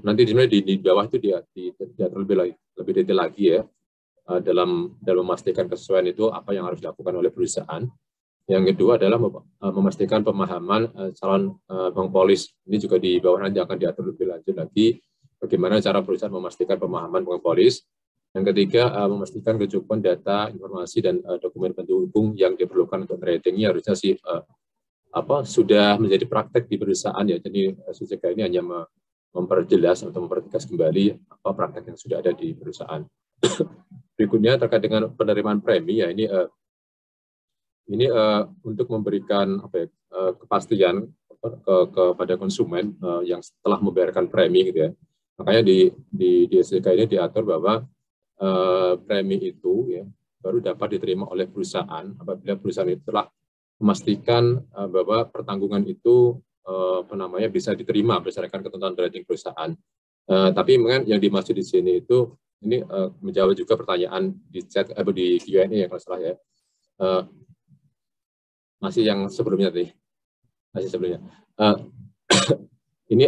nanti di bawah itu diatur lebih detail lagi ya dalam memastikan kesesuaian itu apa yang harus dilakukan oleh perusahaan. Yang kedua adalah memastikan pemahaman calon pemegang polis. Ini juga di bawah nanti akan diatur lebih lanjut lagi bagaimana cara perusahaan memastikan pemahaman pemegang polis. Yang ketiga, memastikan kecukupan data, informasi, dan dokumen pendukung yang diperlukan untuk ratingnya harusnya sudah menjadi praktek di perusahaan ya. Jadi SUJK ini hanya memperjelas atau mempertegas kembali apa praktek yang sudah ada di perusahaan. Berikutnya terkait dengan penerimaan premi ya ini untuk memberikan kepastian kepada konsumen yang setelah membayarkan premi gitu ya. Makanya di SUJK ini diatur bahwa premi itu ya baru dapat diterima oleh perusahaan apabila perusahaan itu telah memastikan bahwa pertanggungan itu bisa diterima berdasarkan ketentuan rating perusahaan. Tapi yang dimaksud di sini itu ini menjawab juga pertanyaan di chat di Q&A ya kalau salah ya. Masih yang sebelumnya tadi. Masih sebelumnya. Ini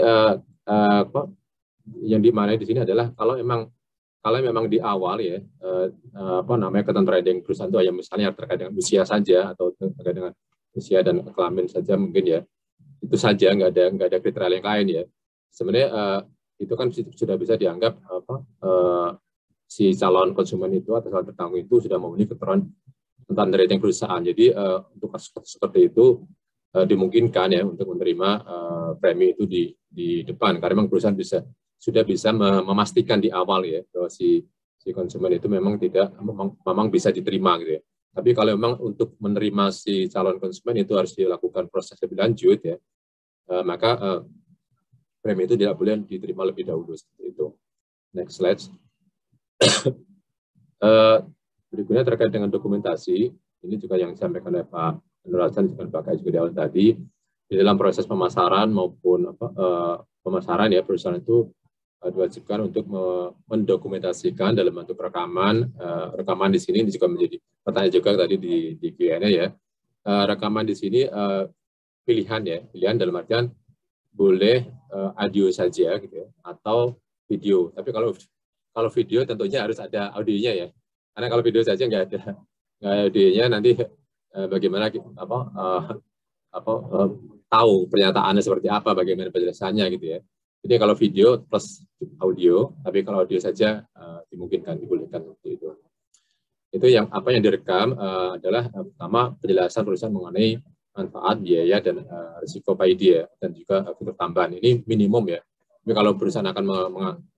yang dimaknai di sini adalah kalau memang di awal ya ketentuan rating perusahaan itu misalnya terkait dengan usia saja atau terkait dengan usia dan kelamin saja mungkin ya itu saja nggak ada kriteria yang lain ya sebenarnya itu kan sudah bisa dianggap si calon konsumen itu atau calon tertanggung itu sudah memenuhi ketentuan tentang rating perusahaan. Jadi untuk kasus seperti itu dimungkinkan ya untuk menerima premi itu di depan karena memang perusahaan sudah bisa memastikan di awal ya bahwa si konsumen itu memang bisa diterima gitu ya. Tapi kalau memang untuk menerima si calon konsumen itu harus dilakukan proses lebih lanjut ya, maka premi itu tidak boleh diterima lebih dahulu seperti itu. Next slide. Berikutnya terkait dengan dokumentasi, ini juga yang disampaikan oleh Pak Nur Hasan dan Pak Kai juga di awal tadi, di dalam proses pemasaran maupun pemasaran ya perusahaan itu diwajibkan untuk mendokumentasikan dalam bentuk rekaman. Rekaman di sini juga menjadi pertanyaan juga tadi di Q&A ya. Rekaman di sini pilihan dalam artian boleh audio saja gitu ya, atau video. Tapi kalau video tentunya harus ada audionya ya. Karena kalau video saja nggak ada audionya nanti bagaimana tahu pernyataannya seperti apa, bagaimana penjelasannya gitu ya. Jadi kalau video plus audio, tapi kalau audio saja dibolehkan seperti itu. Itu yang direkam adalah pertama penjelasan perusahaan mengenai manfaat, biaya dan risiko PAID ya, dan juga fitur tambahan. Ini minimum ya. Tapi kalau perusahaan akan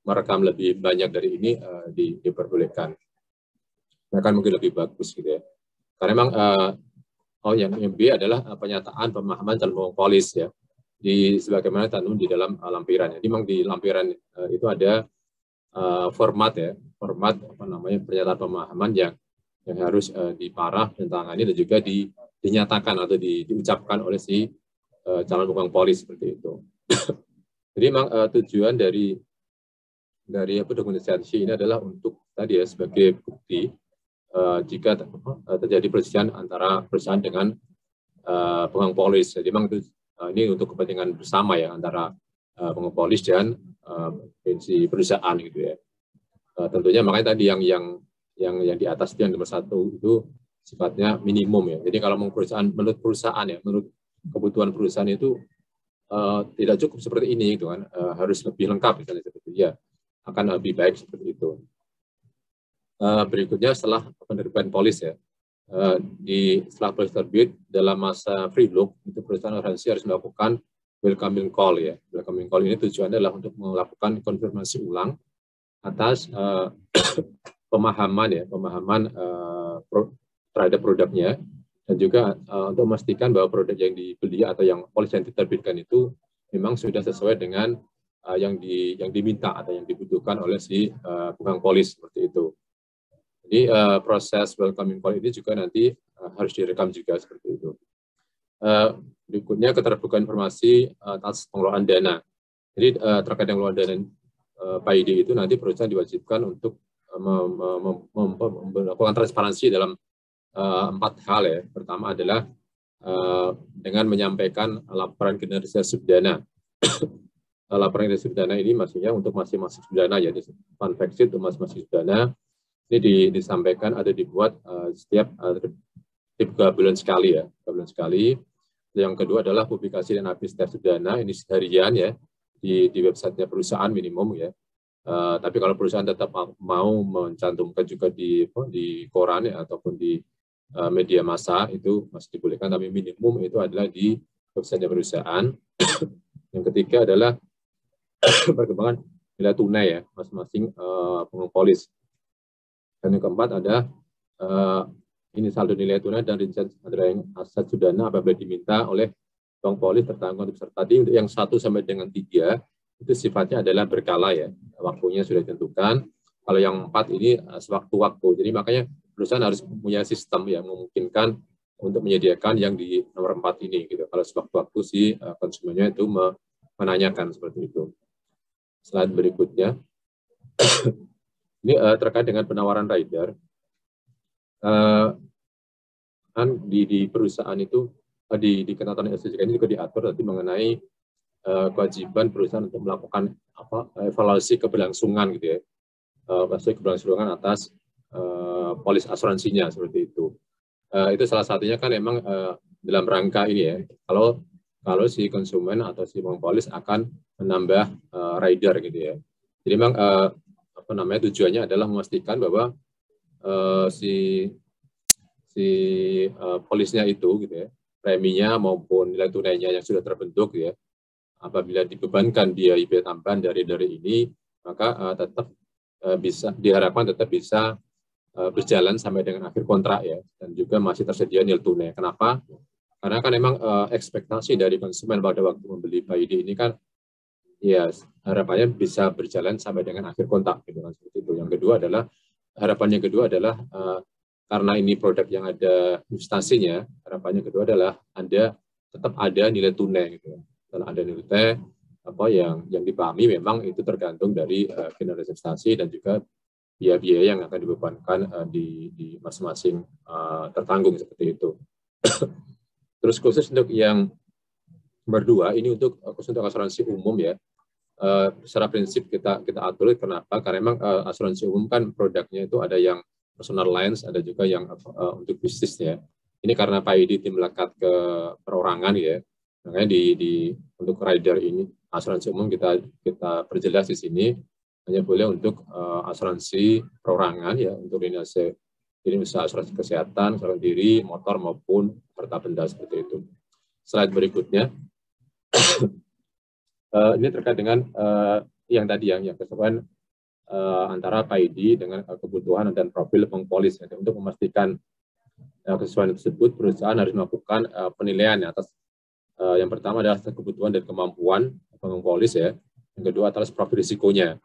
merekam lebih banyak dari ini diperbolehkan. Akan mungkin lebih bagus gitu ya. Karena memang yang B adalah pernyataan pemahaman calon polis ya. Sebagaimana tercantum di dalam lampiran. Jadi memang di lampiran itu ada format pernyataan pemahaman yang harus diparaf dan tangani dan juga dinyatakan atau diucapkan oleh si calon pemegang polis seperti itu. Jadi memang tujuan dari dokumentasi ini adalah untuk tadi ya sebagai bukti jika terjadi perselisihan antara perusahaan dengan pemegang polis. Jadi memang ini untuk kepentingan bersama ya antara pemegang polis dan si perusahaan gitu ya. Tentunya makanya tadi yang di atas itu yang nomor 1 itu sifatnya minimum ya. Jadi kalau menurut perusahaan ya, menurut kebutuhan perusahaan itu tidak cukup seperti ini gitu kan, harus lebih lengkap misalnya seperti itu ya, akan lebih baik seperti itu. Berikutnya setelah penerbitan polis ya, setelah polis terbit dalam masa free look itu perusahaan asuransi harus melakukan welcoming call ya. Welcoming call ini tujuannya adalah untuk melakukan konfirmasi ulang atas pemahaman terhadap produknya, dan juga untuk memastikan bahwa produk yang dibeli atau yang polis yang diterbitkan itu memang sudah sesuai dengan yang diminta atau yang dibutuhkan oleh si tukang polis seperti itu. Jadi proses welcoming call ini juga nanti harus direkam juga seperti itu. Berikutnya keterbukaan informasi atas pengelolaan dana. Jadi terkait dengan pengelolaan dana PAID itu nanti perusahaan diwajibkan untuk melakukan transparansi dalam 4 hal ya. Pertama adalah dengan menyampaikan laporan kinerja subdana. Laporan kinerja subdana ini maksudnya untuk masing-masing subdana ya, fund fact sheet untuk masing-masing subdana. Ini disampaikan atau dibuat setiap 3 bulan sekali ya, 3 bulan sekali. Yang kedua adalah publikasi dan update setiap subdana, ini harian ya, di websitenya perusahaan minimum ya. Tapi kalau perusahaan tetap mau mencantumkan juga di koran ya, ataupun di media massa itu masih dibolehkan, tapi minimum itu adalah di websitenya perusahaan. Yang ketiga adalah perkembangan nilai tunai ya, masing-masing pengelola. Dan yang keempat ada ini saldo nilai tunai dan rincian aset subdana apabila diminta oleh bank polis tertanggung untuk peserta. Untuk yang 1 sampai dengan 3 itu sifatnya adalah berkala ya, waktunya sudah ditentukan. Kalau yang 4 ini sewaktu-waktu. Jadi makanya perusahaan harus punya sistem yang memungkinkan untuk menyediakan yang di nomor 4 ini gitu. Kalau sewaktu-waktu si konsumennya itu menanyakan seperti itu. Slide berikutnya. Ini terkait dengan penawaran rider. Kan di perusahaan itu di ketentuan SJK ini juga diatur nanti mengenai kewajiban perusahaan untuk melakukan evaluasi keberlangsungan gitu ya, evaluasi keberlangsungan atas polis asuransinya seperti itu. Itu salah satunya kan memang dalam rangka ini ya, kalau si konsumen atau si polis akan menambah rider gitu ya. Jadi memang tujuannya adalah memastikan bahwa si polisnya itu gitu ya, preminya maupun nilai tunainya yang sudah terbentuk ya, apabila dibebankan biaya tambahan dari ini, maka tetap diharapkan tetap bisa berjalan sampai dengan akhir kontrak ya, dan juga masih tersedia nilai tunai. Kenapa? Karena kan memang ekspektasi dari konsumen pada waktu membeli PAID ini kan ya harapannya bisa berjalan sampai dengan akhir kontrak gitu kan, seperti itu. Yang kedua adalah harapannya kedua adalah karena ini produk yang ada investasinya, harapannya kedua adalah tetap ada nilai tunai gitu. Kalau ada nilai tunai yang dipahami memang itu tergantung dari kinerja investasi dan juga biaya-biaya yang akan dibebankan di masing-masing tertanggung seperti itu. Terus khusus untuk yang nomor 2 ini khusus untuk asuransi umum ya. Secara prinsip kita atur. Kenapa? Karena memang asuransi umum kan produknya itu ada yang personal lines, ada juga yang untuk bisnis ya. Ini karena PAID tim melekat ke perorangan ya. Makanya untuk rider ini asuransi umum kita perjelas di sini hanya boleh untuk asuransi perorangan ya, untuk usaha asuransi kesehatan, asuransi diri, motor maupun harta benda seperti itu. Slide berikutnya. Ini terkait dengan yang tadi yang kesesuaian antara PAID dengan kebutuhan dan profil pengpolis. Ya. Untuk memastikan kesesuaian tersebut, perusahaan harus melakukan penilaian ya, atas yang pertama adalah kebutuhan dan kemampuan pengpolis ya. Yang kedua atas profil risikonya,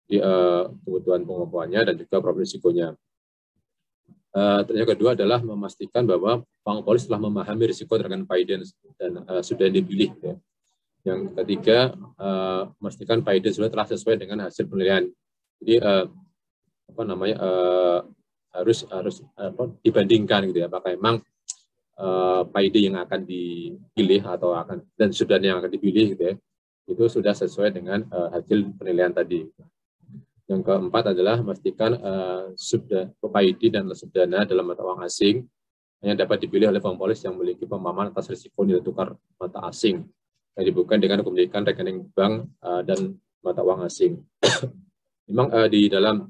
kebutuhan kemampuannya dan juga profil risikonya. Yang kedua adalah memastikan bahwa pengpolis telah memahami risiko terkait PAID dan sudah dipilih. Ya. Yang ketiga, memastikan PAID sudah telah sesuai dengan hasil penilaian. Jadi harus dibandingkan gitu ya, apakah memang PAID yang akan dipilih atau dan subdana yang akan dipilih gitu ya, itu sudah sesuai dengan hasil penilaian tadi. Yang keempat adalah memastikan PAID dan subdana dalam mata uang asing yang dapat dipilih oleh pengpolis yang memiliki pemahaman atas risiko nilai tukar mata asing yang dibuka dengan kepemilikan rekening bank dan mata uang asing. Memang di dalam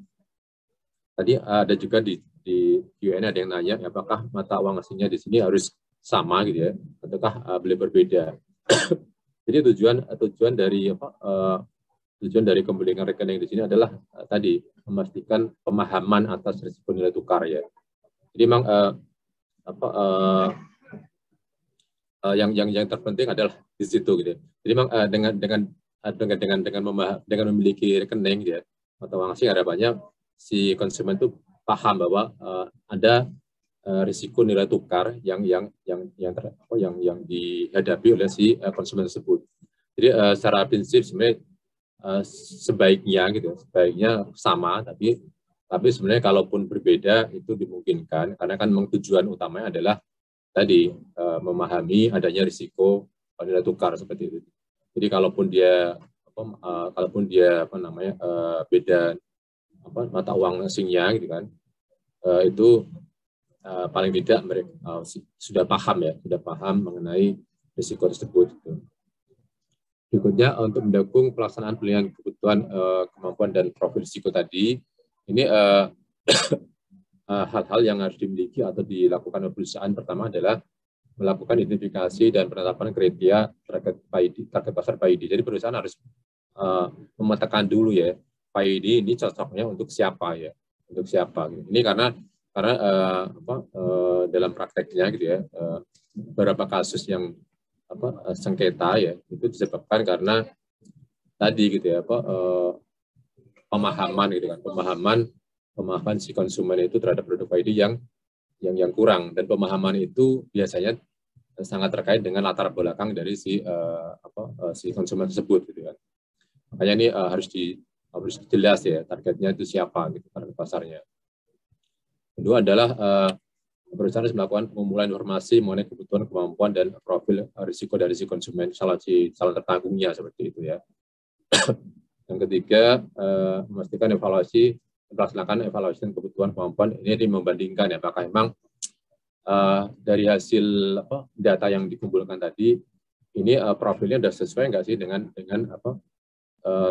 tadi ada juga di Q&A ada yang nanya apakah mata uang asingnya di sini harus sama gitu ya, ataukah boleh berbeda. Jadi tujuan dari tujuan dari pembelian rekening di sini adalah tadi memastikan pemahaman atas risiko nilai tukar ya. Jadi memang yang terpenting adalah di situ gitu. Jadi memang dengan memiliki rekening ya atau uang asing harapannya si konsumen itu paham bahwa ada risiko nilai tukar yang dihadapi oleh si konsumen tersebut. Jadi secara prinsip sebenarnya sebaiknya sama, tapi sebenarnya kalaupun berbeda itu dimungkinkan karena kan tujuan utamanya adalah tadi memahami adanya risiko nilai tukar seperti itu. Jadi kalaupun dia beda mata uang asingnya gitu kan, itu paling tidak mereka sudah paham mengenai risiko tersebut. Berikutnya untuk mendukung pelaksanaan pilihan kebutuhan kemampuan dan profil risiko tadi, ini hal-hal yang harus dimiliki atau dilakukan oleh perusahaan. Pertama adalah melakukan identifikasi dan penetapan kriteria target pasar PAID. Jadi perusahaan harus memetakan dulu ya, PAID ini cocoknya untuk siapa ya, untuk siapa. Ini karena dalam prakteknya gitu ya, beberapa kasus yang sengketa ya itu disebabkan karena tadi gitu ya pemahaman gitu kan, pemahaman si konsumen itu terhadap produk PAID yang kurang, dan pemahaman itu biasanya sangat terkait dengan latar belakang dari si konsumen tersebut gitu kan. Makanya ini harus jelas ya targetnya itu siapa gitu, target pasarnya. Kedua adalah perusahaan harus melakukan pengumpulan informasi mengenai kebutuhan, kemampuan, dan profil risiko dari si konsumen, calon tertanggungnya seperti itu ya. Yang ketiga, memastikan melaksanakan evaluasi dan kebutuhan, kemampuan ini membandingkan ya, apakah memang dari hasil data yang dikumpulkan tadi ini profilnya sudah sesuai nggak sih dengan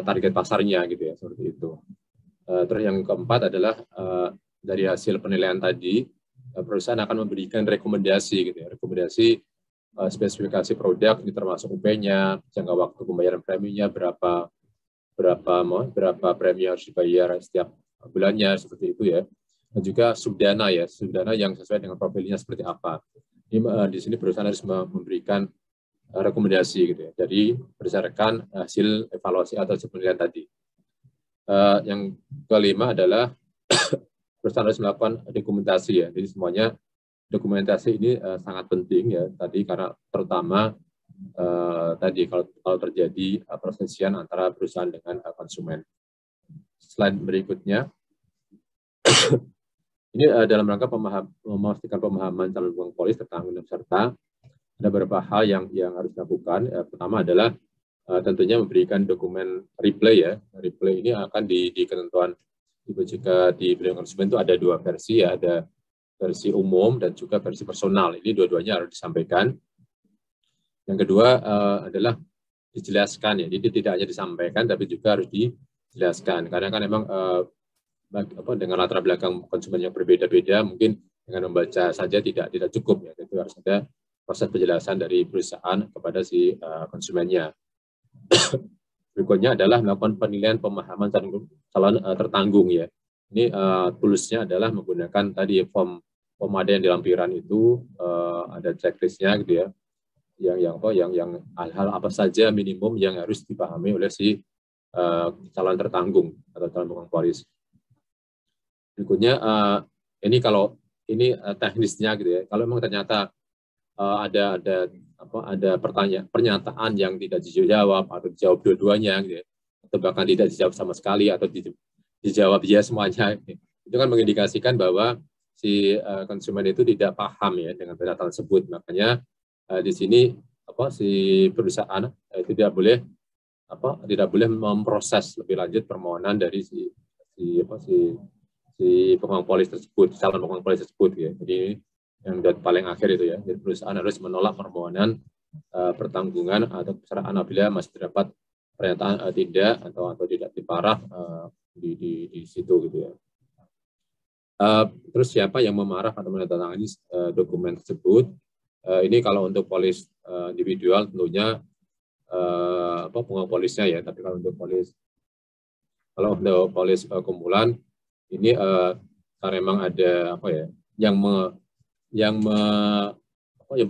target pasarnya gitu ya, seperti itu. Terus yang keempat adalah dari hasil penilaian tadi, perusahaan akan memberikan rekomendasi gitu ya, rekomendasi spesifikasi produk ini termasuk UP-nya, jangka waktu pembayaran preminya berapa premi harus dibayar setiap bulannya seperti itu ya. Dan juga subdana yang sesuai dengan profilnya seperti apa. Ini di sini perusahaan harus memberikan rekomendasi gitu ya. Jadi berdasarkan hasil evaluasi atau penilaian tadi. Yang kelima adalah perusahaan harus melakukan dokumentasi ya. Jadi semuanya dokumentasi ini sangat penting ya tadi, karena terutama tadi kalau terjadi perselisihan antara perusahaan dengan konsumen. Slide berikutnya. Ini dalam rangka memastikan pemahaman calon pemegang polis tentang peserta, ada beberapa hal yang harus dilakukan. Pertama adalah tentunya memberikan dokumen replay ya. Replay ini akan di ketentuan jika di pelindungan konsumen itu ada dua versi ya, ada versi umum dan juga versi personal. Ini dua-duanya harus disampaikan. Yang kedua adalah dijelaskan ya, jadi tidak hanya disampaikan tapi juga harus dijelaskan, karena kan memang dengan latar belakang konsumen yang berbeda-beda, mungkin dengan membaca saja tidak cukup ya, itu harus ada proses penjelasan dari perusahaan kepada si konsumennya. Berikutnya adalah melakukan penilaian pemahaman calon tertanggung ya. Ini toolsnya adalah menggunakan tadi form ada yang di lampiran itu, ada checklistnya gitu ya, yang hal-hal apa saja minimum yang harus dipahami oleh si calon tertanggung atau calon pemegang polis. Berikutnya ini kalau ini teknisnya gitu ya. Kalau memang ternyata ada pernyataan yang tidak dijawab atau dijawab dua-duanya gitu ya, atau bahkan tidak dijawab sama sekali atau dijawab ya semuanya, itu kan mengindikasikan bahwa si konsumen itu tidak paham ya dengan pernyataan tersebut. Makanya di sini si perusahaan tidak boleh memproses lebih lanjut permohonan dari si pemegang polis tersebut, calon pemegang polis tersebut ya. Jadi yang paling akhir itu ya, jadi perusahaan harus menolak permohonan pertanggungan atau kesalahan apabila masih terdapat pernyataan tidak atau tidak diparaf di situ gitu ya. Terus siapa yang memarah atau menandatangani dokumen tersebut? Ini kalau untuk polis individual tentunya polisnya ya. Tapi kalau untuk polis kumpulan ini karena memang ada yang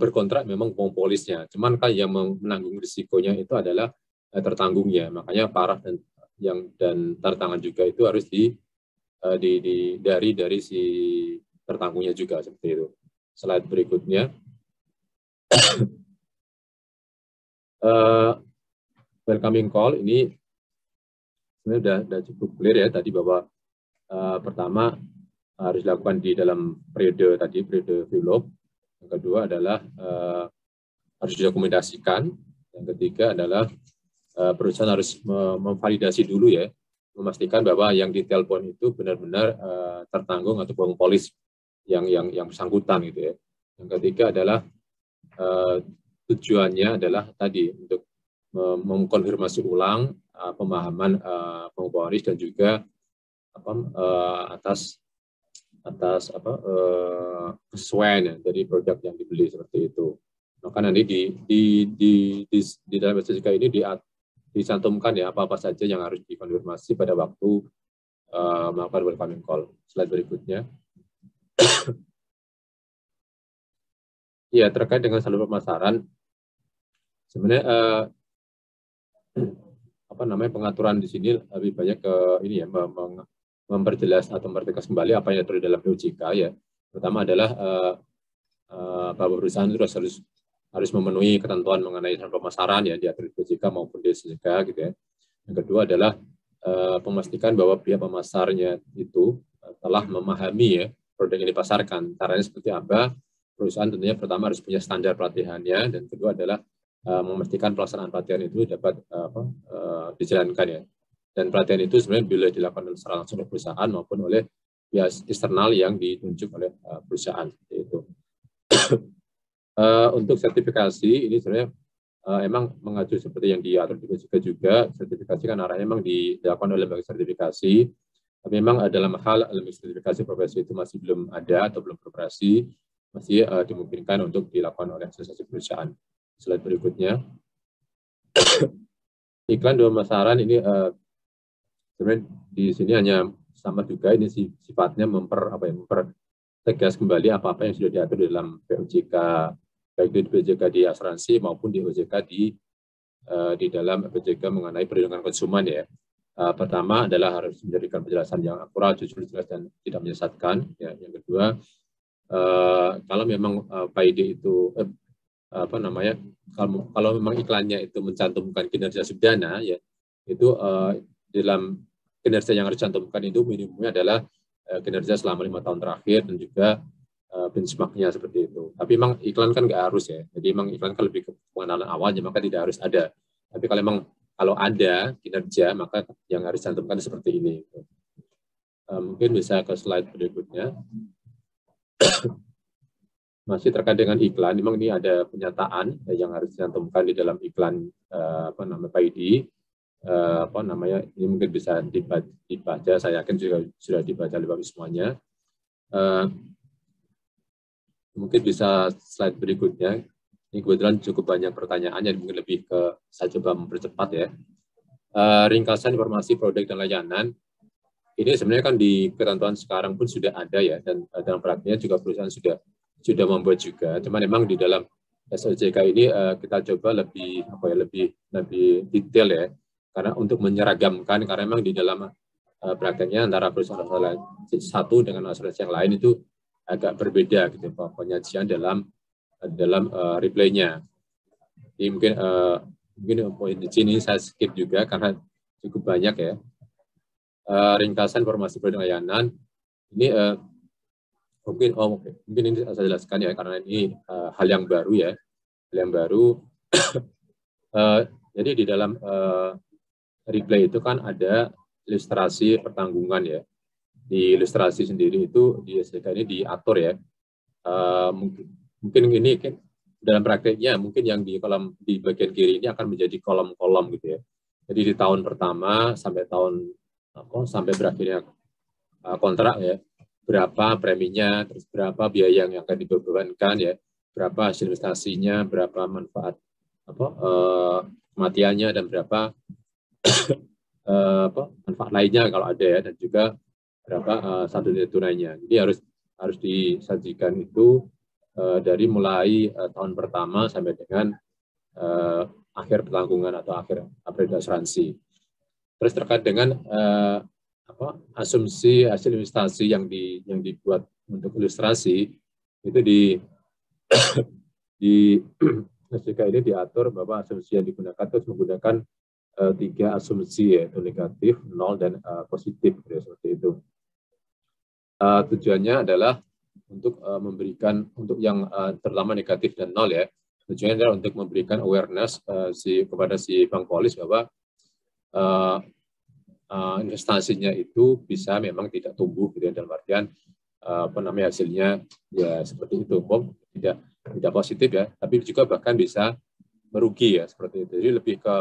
berkontrak memang polisnya. Cuman kan yang menanggung risikonya itu adalah tertanggungnya. Makanya parah dan tertangan juga itu harus dari si tertanggungnya juga seperti itu. Slide berikutnya. Welcoming call ini sebenarnya sudah cukup clear ya tadi bahwa pertama harus dilakukan di dalam periode develop. Yang kedua adalah harus didokumentasikan. Yang ketiga adalah perusahaan harus memvalidasi dulu ya, memastikan bahwa yang ditelepon itu benar-benar tertanggung atau bohong polis yang bersangkutan gitu ya. Yang ketiga adalah tujuannya adalah tadi untuk mengkonfirmasi ulang pemahaman pengelola dan juga atas kesesuaian dari produk yang dibeli seperti itu. Maka nanti di dalam SDK ini dicantumkan ya apa saja yang harus dikonfirmasi pada waktu melakukan welcoming call. Slide berikutnya. Ya, terkait dengan salur pemasaran, sebenarnya pengaturan di sini lebih banyak ke ini ya, memperjelas atau mempertegas kembali apa yang diatur di dalam POJK ya. Pertama adalah bahwa perusahaan itu harus memenuhi ketentuan mengenai salur pemasaran ya, diatur di POJK maupun di SDK gitu ya. Yang kedua adalah memastikan bahwa pihak pemasarnya itu telah memahami ya produk yang dipasarkan. Caranya seperti apa? Perusahaan tentunya pertama harus punya standar pelatihannya, dan kedua adalah memastikan pelaksanaan pelatihan itu dapat dijalankan ya. Dan pelatihan itu sebenarnya bila dilakukan secara langsung oleh perusahaan maupun oleh pihak eksternal yang ditunjuk oleh perusahaan. Itu. Untuk sertifikasi ini sebenarnya emang mengacu seperti yang diatur di POJK juga. Sertifikasi kan arahnya memang dilakukan oleh lembaga sertifikasi. Tapi memang dalam hal lembaga sertifikasi profesi itu masih belum ada atau belum beroperasi, masih dimungkinkan untuk dilakukan oleh asosiasi perusahaan. Slide berikutnya. Iklan dan pemasaran ini sebenarnya di sini hanya sama juga, ini sifatnya mempertegas kembali apa-apa yang sudah diatur dalam POJK, baik di POJK di asuransi maupun di POJK di dalam POJK mengenai perlindungan konsumen ya. Pertama adalah harus memberikan penjelasan yang akurat, jujur, jelas, dan tidak menyesatkan. Ya. Yang kedua, kalau memang PID itu kalau memang iklannya itu mencantumkan kinerja subdana ya, itu dalam kinerja yang harus dicantumkan itu minimumnya adalah kinerja selama 5 tahun terakhir dan juga benchmarknya seperti itu. Tapi memang iklan kan nggak harus ya, jadi memang iklan kan lebih ke pengenalan awalnya, maka tidak harus ada. Tapi kalau ada kinerja, maka yang harus dicantumkan seperti ini. Mungkin bisa ke slide berikutnya. Masih terkait dengan iklan, memang ini ada pernyataan yang harus dicantumkan di dalam iklan PID. Ini mungkin bisa dibaca, saya yakin juga sudah dibaca oleh Bapak semuanya. Mungkin bisa slide berikutnya. Ini kebetulan cukup banyak pertanyaannya, mungkin lebih ke saya coba mempercepat ya. Ringkasan informasi produk dan layanan. Ini sebenarnya kan di ketentuan sekarang pun sudah ada ya, dan dalam praktiknya juga perusahaan sudah membuat juga. Cuma memang di dalam SOJK ini kita coba lebih detail ya, karena untuk menyeragamkan, karena memang di dalam prakteknya antara perusahaan satu dengan asuransi yang lain itu agak berbeda gitu penyajian dalam reply-nya. Jadi mungkin poin di sini saya skip juga karena cukup banyak ya. Ringkasan informasi produk layanan ini mungkin ini saya jelaskan ya, karena ini hal yang baru ya, jadi di dalam reply itu kan ada ilustrasi pertanggungan ya. Di ilustrasi sendiri itu di SDK ini diatur ya. Mungkin ini dalam prakteknya mungkin yang di bagian kiri ini akan menjadi kolom-kolom gitu ya. Jadi di tahun pertama sampai berakhirnya kontrak ya, berapa preminya, terus berapa biaya yang akan dibebankan ya, berapa hasil investasinya, berapa manfaat kematiannya, dan berapa manfaat lainnya kalau ada ya, dan juga berapa saldo nilai tunainya. Jadi harus disajikan itu dari mulai tahun pertama sampai dengan akhir pertanggungan atau akhir periode asuransi. Terus terkait dengan asumsi hasil investasi yang dibuat untuk ilustrasi itu di SJK ini diatur bahwa asumsi yang digunakan terus menggunakan 3 asumsi, yaitu negatif, 0, dan positif, seperti itu. Tujuannya adalah untuk memberikan, untuk yang terutama negatif dan 0 ya, tujuannya adalah untuk memberikan awareness kepada si Bank Polis bahwa investasinya itu bisa memang tidak tumbuh gitu ya, dalam artian hasilnya ya seperti itu, tidak positif ya, tapi juga bahkan bisa merugi ya, seperti itu. Jadi lebih ke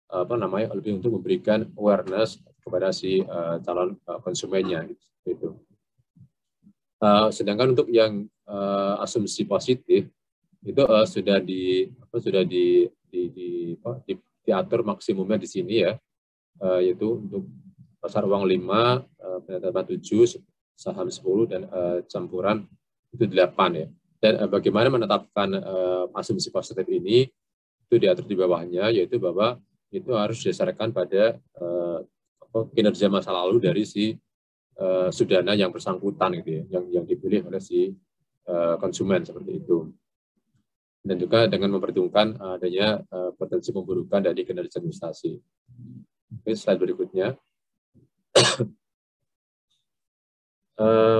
lebih untuk memberikan awareness kepada si calon konsumennya gitu. Sedangkan untuk yang asumsi positif itu sudah diatur maksimumnya di sini ya, yaitu untuk pasar uang 5, penetapan 7, saham 10, dan campuran itu 8 ya. Dan bagaimana menetapkan asumsi positif ini, itu diatur di bawahnya, yaitu bahwa itu harus didasarkan pada kinerja masa lalu dari si sudana yang bersangkutan gitu ya, yang dipilih oleh si konsumen, seperti itu. Dan juga dengan memperhitungkan adanya potensi pemburukan dari kinerja investasi. Oke, slide berikutnya.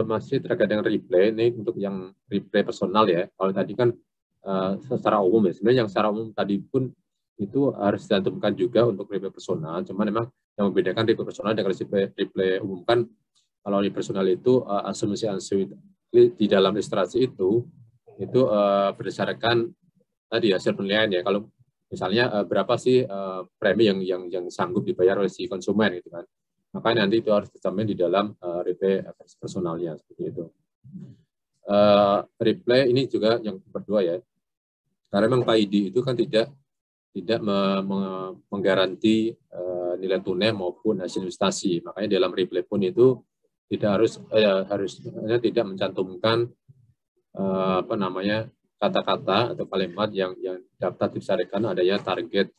Masih terkait dengan replay, ini untuk yang replay personal ya. Kalau tadi kan secara umum ya, sebenarnya yang secara umum tadi pun itu harus dicantumkan juga untuk replay personal. Cuman memang yang membedakan replay personal dengan replay umum kan, kalau replay personal itu asumsi di dalam ilustrasi itu berdasarkan tadi hasil penilaian ya. Kalau misalnya berapa sih premi yang sanggup dibayar oleh si konsumen gitu kan. Makanya nanti itu harus dicermin di dalam replay personalnya, seperti itu. Replay ini juga yang kedua ya, karena memang PID itu kan tidak menggaranti nilai tunai maupun hasil investasi. Makanya dalam replay pun itu tidak harusnya tidak mencantumkan kata-kata atau kalimat yang dapat disyaratkan adanya target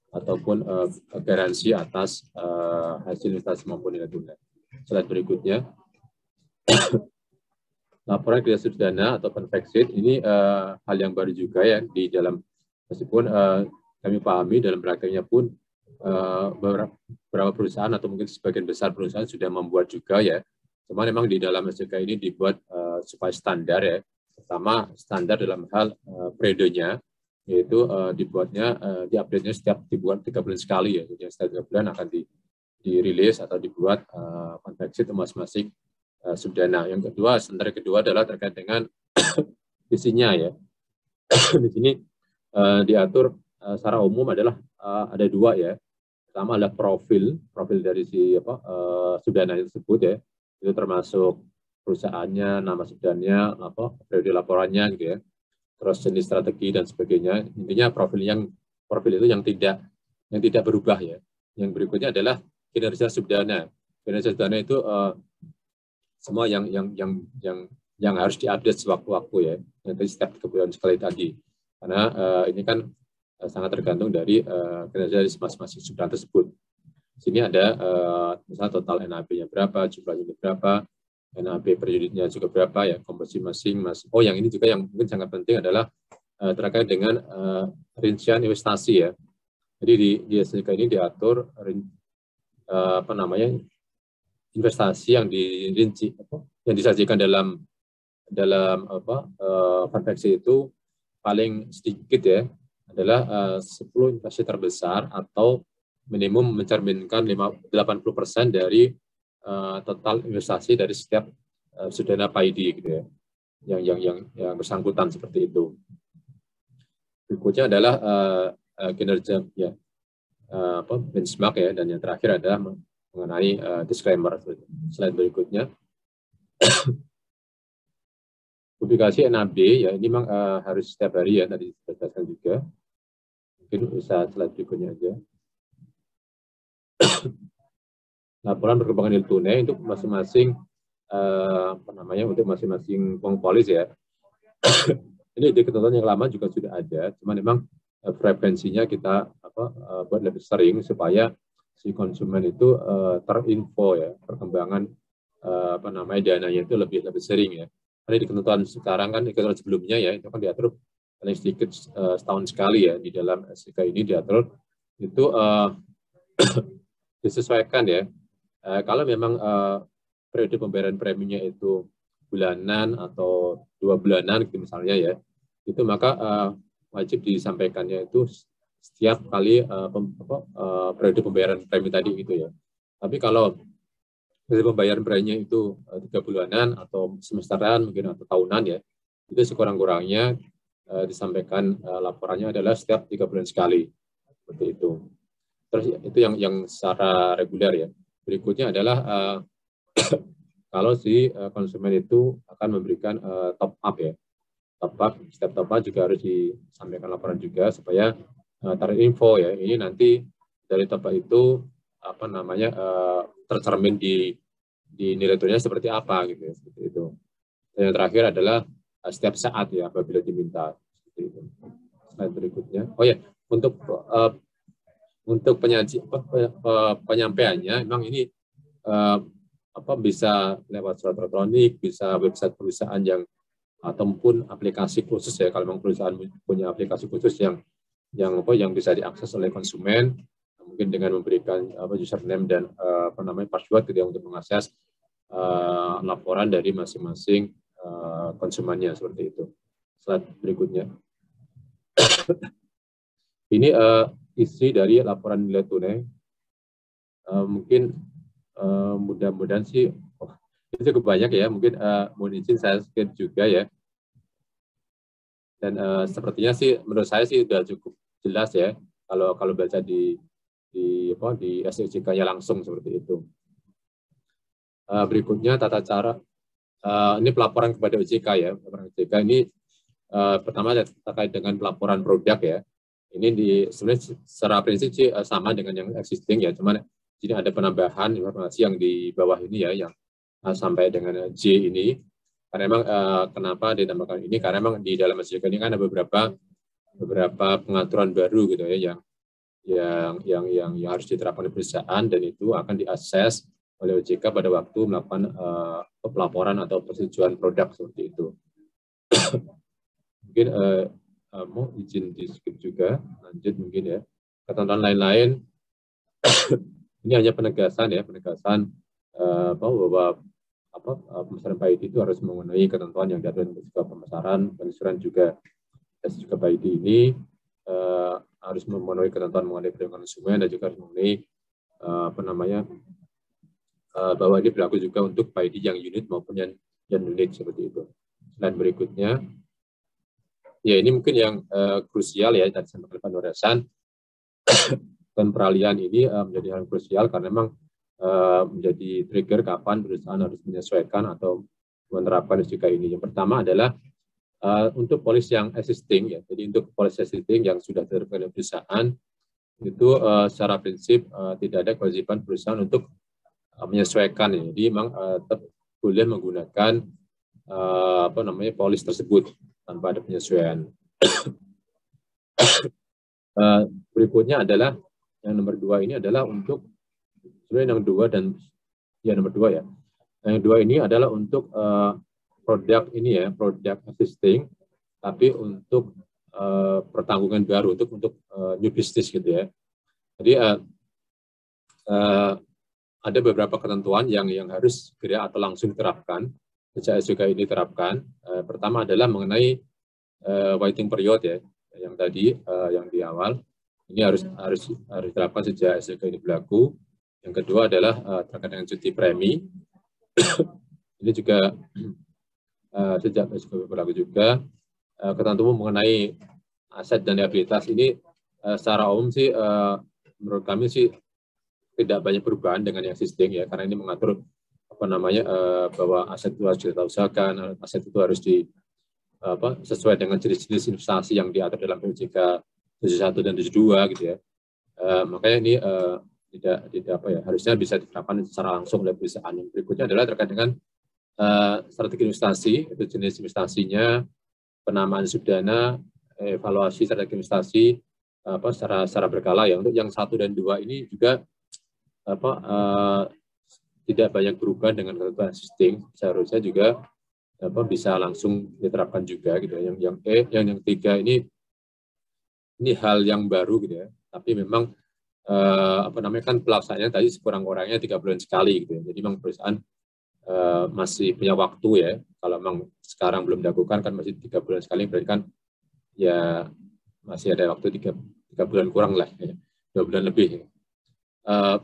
ataupun garansi atas hasil investasi maupun nilai tunai. Slide berikutnya. Laporan kinerja dana atau convex sheet ini hal yang baru juga ya di dalam, meskipun kami pahami dalam prakteknya pun beberapa perusahaan atau mungkin sebagian besar perusahaan sudah membuat juga ya. Cuma memang di dalam SJK ini dibuat supaya standar ya. Pertama standar dalam hal periodenya, yaitu diupdate-nya dibuat 3 bulan sekali ya. Jadi setiap 3 bulan akan dirilis atau dibuat konveksi masing-masing subdana. Yang kedua, standar kedua adalah terkait dengan isinya ya. Di sini diatur secara umum adalah ada 2 ya. Pertama adalah profil dari si subdana tersebut ya. Itu termasuk perusahaannya, nama subdananya, periode laporannya gitu ya. Terus jenis strategi dan sebagainya. Intinya profil itu yang tidak berubah ya. Yang berikutnya adalah kinerja subdana. Kinerja subdana itu semua yang harus diupdate sewaktu-waktu ya. Nanti setiap 3 bulan sekali tadi. Karena ini kan sangat tergantung dari kinerja dari masing-masing subdana tersebut. Di sini ada misalnya total NAB-nya berapa, jumlah unit berapa, NAB per unitnya juga berapa ya, komposisi masing-masing. Oh, yang ini juga yang mungkin sangat penting adalah terkait dengan rincian investasi ya. Jadi di SJK ini diatur investasi yang dirinci, yang disajikan dalam konveksi itu paling sedikit ya adalah 10 investasi terbesar atau minimum mencerminkan 80% dari total investasi dari setiap subdana PID gitu ya, yang bersangkutan, seperti itu. Berikutnya adalah kinerja ya, benchmark ya, dan yang terakhir adalah mengenai disclaimer. Slide berikutnya. Publikasi NAB ya ini memang harus setiap hari ya, tadi dijelaskan juga. Mungkin bisa slide berikutnya aja. Laporan perkembangan nilai tunai untuk masing-masing untuk masing-masing pengpolis ya. Ini di ketentuan yang lama juga sudah ada, cuman memang frekuensinya kita buat lebih sering supaya si konsumen itu terinfo ya perkembangan dananya itu lebih sering ya. Karena di ketentuan sekarang kan, di ketentuan sebelumnya ya itu kan diatur paling sedikit setahun sekali ya, di dalam SIK ini diatur itu disesuaikan ya. Kalau memang periode pembayaran preminya itu bulanan atau 2 bulanan gitu misalnya ya, itu maka wajib disampaikannya itu setiap kali periode pembayaran premi tadi gitu ya. Tapi kalau periode pembayaran preminya itu 3 bulanan atau semesteran mungkin atau tahunan ya, itu sekurang-kurangnya disampaikan laporannya adalah setiap 3 bulan sekali seperti itu. Terus itu yang secara reguler ya. Berikutnya adalah kalau si konsumen itu akan memberikan top up ya. Top up, setiap top up juga harus disampaikan laporan juga supaya terinfo ya. Ini nanti dari top up itu tercermin di nilai tunainya seperti apa gitu ya, seperti itu. Dan yang terakhir adalah setiap saat ya apabila diminta seperti itu. Slide berikutnya. Oh ya, untuk penyampaiannya memang ini bisa lewat surat elektronik, bisa website perusahaan yang ataupun aplikasi khusus ya, kalau memang perusahaan punya aplikasi khusus yang bisa diakses oleh konsumen, mungkin dengan memberikan username dan password gitu ya, untuk mengakses laporan dari masing-masing konsumennya seperti itu. Slide berikutnya. Ini isi dari laporan nilai tunai. Mungkin mudah-mudahan sih itu cukup banyak ya, mungkin mohon izin saya skip juga ya. Dan sepertinya sih menurut saya sih sudah cukup jelas ya kalau baca di SIK-nya langsung seperti itu. Berikutnya tata cara ini pelaporan kepada OJK ya. Pelaporan OJK ini pertama terkait dengan pelaporan produk ya. Ini sebenarnya secara prinsip sih sama dengan yang existing ya, cuman jadi ada penambahan informasi yang di bawah ini ya, yang sampai dengan J ini. Karena memang kenapa ditambahkan ini? Karena memang di dalam SIK ini kan ada beberapa pengaturan baru gitu ya, yang harus diterapkan oleh perusahaan, dan itu akan diakses oleh OJK pada waktu melakukan pelaporan atau persetujuan produk seperti itu. Mungkin mau izin di skip juga, lanjut mungkin ya. Ketentuan lain-lain ini hanya penegasan bahwa pemasaran PID itu harus memenuhi ketentuan yang diatur dalam SIK pemasaran, pengusuran juga PID ini harus memenuhi ketentuan mengenai perlindungan konsumen, dan juga harus memenuhi bahwa ini berlaku juga untuk PID yang unit maupun yang unit seperti itu. Slide berikutnya. Ya, ini mungkin yang krusial ya, tadi saya sampaikan Pak Nur Hasan. Dan peralihan ini menjadi hal krusial karena memang menjadi trigger kapan perusahaan harus menyesuaikan atau menerapkan SIK ini. Yang pertama adalah untuk polis yang existing ya. Jadi untuk polis existing yang sudah diterapkan oleh perusahaan itu secara prinsip tidak ada kewajiban perusahaan untuk menyesuaikan ya. Jadi memang tetap boleh menggunakan polis tersebut tanpa ada penyesuaian. Berikutnya adalah yang nomor 2 ini adalah untuk sebenarnya yang nomor 2 ya. Yang 2 ini adalah untuk produk ini ya, produk existing, tapi untuk pertanggungan baru, untuk new business gitu ya. Jadi ada beberapa ketentuan yang harus segera atau langsung diterapkan sejak SIK ini diterapkan. Pertama adalah mengenai waiting period ya, yang tadi yang di awal. Ini harus diterapkan sejak SIK ini berlaku. Yang kedua adalah terkait dengan cuti premi. Ini juga sejak SIK berlaku juga. Ketentuan mengenai aset dan liabilitas ini secara umum sih menurut kami sih tidak banyak perubahan dengan yang existing ya, karena ini mengatur bahwa aset itu harus kita usahakan, aset itu harus sesuai dengan jenis-jenis investasi yang diatur dalam POJK 71 dan 72 gitu ya. Makanya ini harusnya bisa diterapkan secara langsung oleh perusahaan. Yang berikutnya adalah terkait dengan strategi investasi, itu jenis investasinya, penamaan subdana, evaluasi strategi investasi secara berkala ya. Untuk yang 1 dan 2 ini juga tidak banyak berubah dengan ketentuan existing, seharusnya juga bisa langsung diterapkan juga gitu. Yang 3 ini hal yang baru gitu ya. Tapi memang kan pelaksanaannya tadi sekurang-kurangnya 3 bulan sekali gitu ya. Jadi memang perusahaan masih punya waktu ya. Kalau memang sekarang belum dilakukan kan masih 3 bulan sekali, berarti kan ya masih ada waktu 3 bulan kurang lah ya. 2 bulan lebih.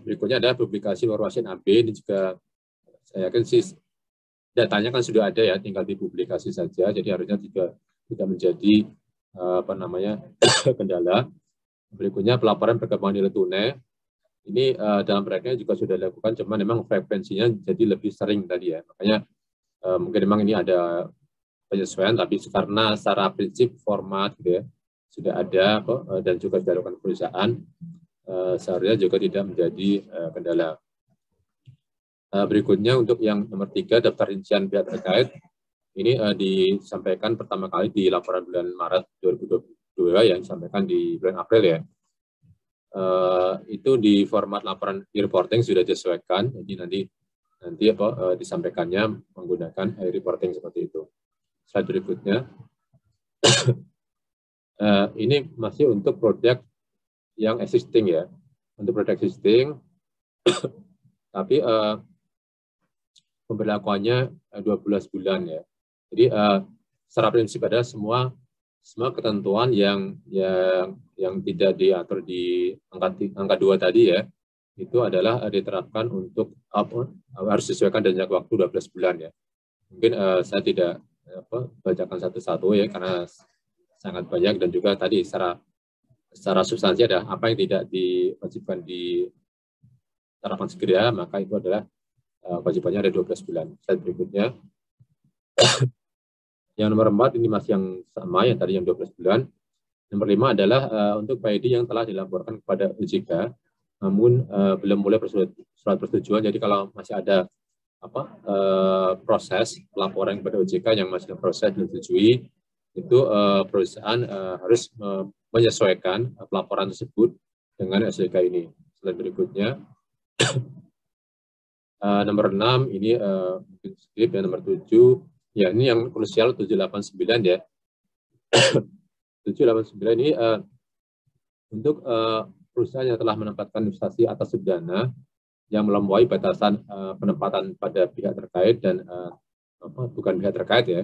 Berikutnya adalah publikasi wawasan AB, ini juga saya yakin sih datanya kan sudah ada ya, tinggal dipublikasi saja, jadi harusnya tidak menjadi kendala. Berikutnya pelaporan perkembangan nilai tunai, ini dalam proyeknya juga sudah dilakukan, cuma memang frekuensinya jadi lebih sering tadi ya, makanya mungkin memang ini ada penyesuaian, tapi karena secara prinsip format gitu ya sudah ada dan juga dilakukan perusahaan, seharusnya juga tidak menjadi kendala. Berikutnya untuk yang nomor 3, daftar rincian pihak terkait, ini disampaikan pertama kali di laporan bulan Maret 2022 yang disampaikan di bulan April ya. Itu di format laporan e-reporting sudah disesuaikan, jadi nanti disampaikannya menggunakan e-reporting seperti itu. Slide berikutnya. Ini masih untuk produk yang existing ya, untuk produk existing, tapi pemberlakuannya 12 bulan ya. Jadi secara prinsip adalah semua ketentuan yang tidak diatur di angka 2 tadi ya, itu adalah diterapkan untuk harus disesuaikan dengan waktu 12 bulan ya. Mungkin saya tidak bacakan satu-satu ya, karena sangat banyak, dan juga tadi secara substansi ada apa yang tidak diwajibkan diterapkan segera, maka itu adalah kewajibannya ada 12 bulan. Slide berikutnya. Yang nomor 4 ini masih yang sama, yang tadi yang 12 bulan. Nomor 5 adalah untuk PID yang telah dilaporkan kepada OJK, namun belum mulai surat persetujuan. Jadi kalau masih ada proses pelaporan kepada OJK yang masih proses disetujui, itu perusahaan harus menyesuaikan pelaporan tersebut dengan SDK ini. Slide berikutnya. Nomor 6 ini mungkin skip ya. Nomor 7 ya, ini yang krusial 789 ya. 789 ini untuk perusahaan yang telah menempatkan investasi atas subdana yang melampaui batasan penempatan pada pihak terkait dan bukan pihak terkait ya,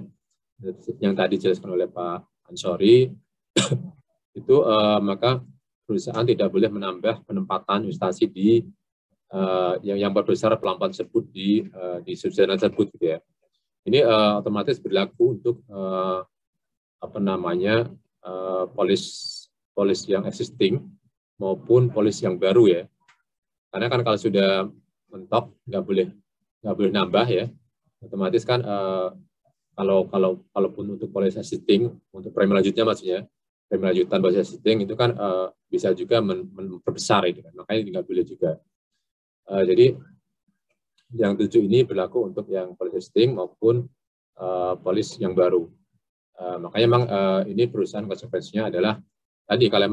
yang tadi dijelaskan oleh Pak Ansori, itu maka perusahaan tidak boleh menambah penempatan investasi di yang berbesar pelampasan tersebut di subdana tersebut gitu ya. Ini otomatis berlaku untuk polis yang existing maupun polis yang baru ya. Karena kan kalau sudah mentok nggak boleh nambah ya. Otomatis kan kalaupun untuk polis existing, untuk premi lanjutnya maksudnya, premi lanjutan polis existing itu kan bisa juga memperbesar itu kan. Makanya nggak boleh juga. Jadi yang 7 ini berlaku untuk yang polis existing maupun polis yang baru. Makanya memang ini perusahaan konsekuensinya adalah tadi kalau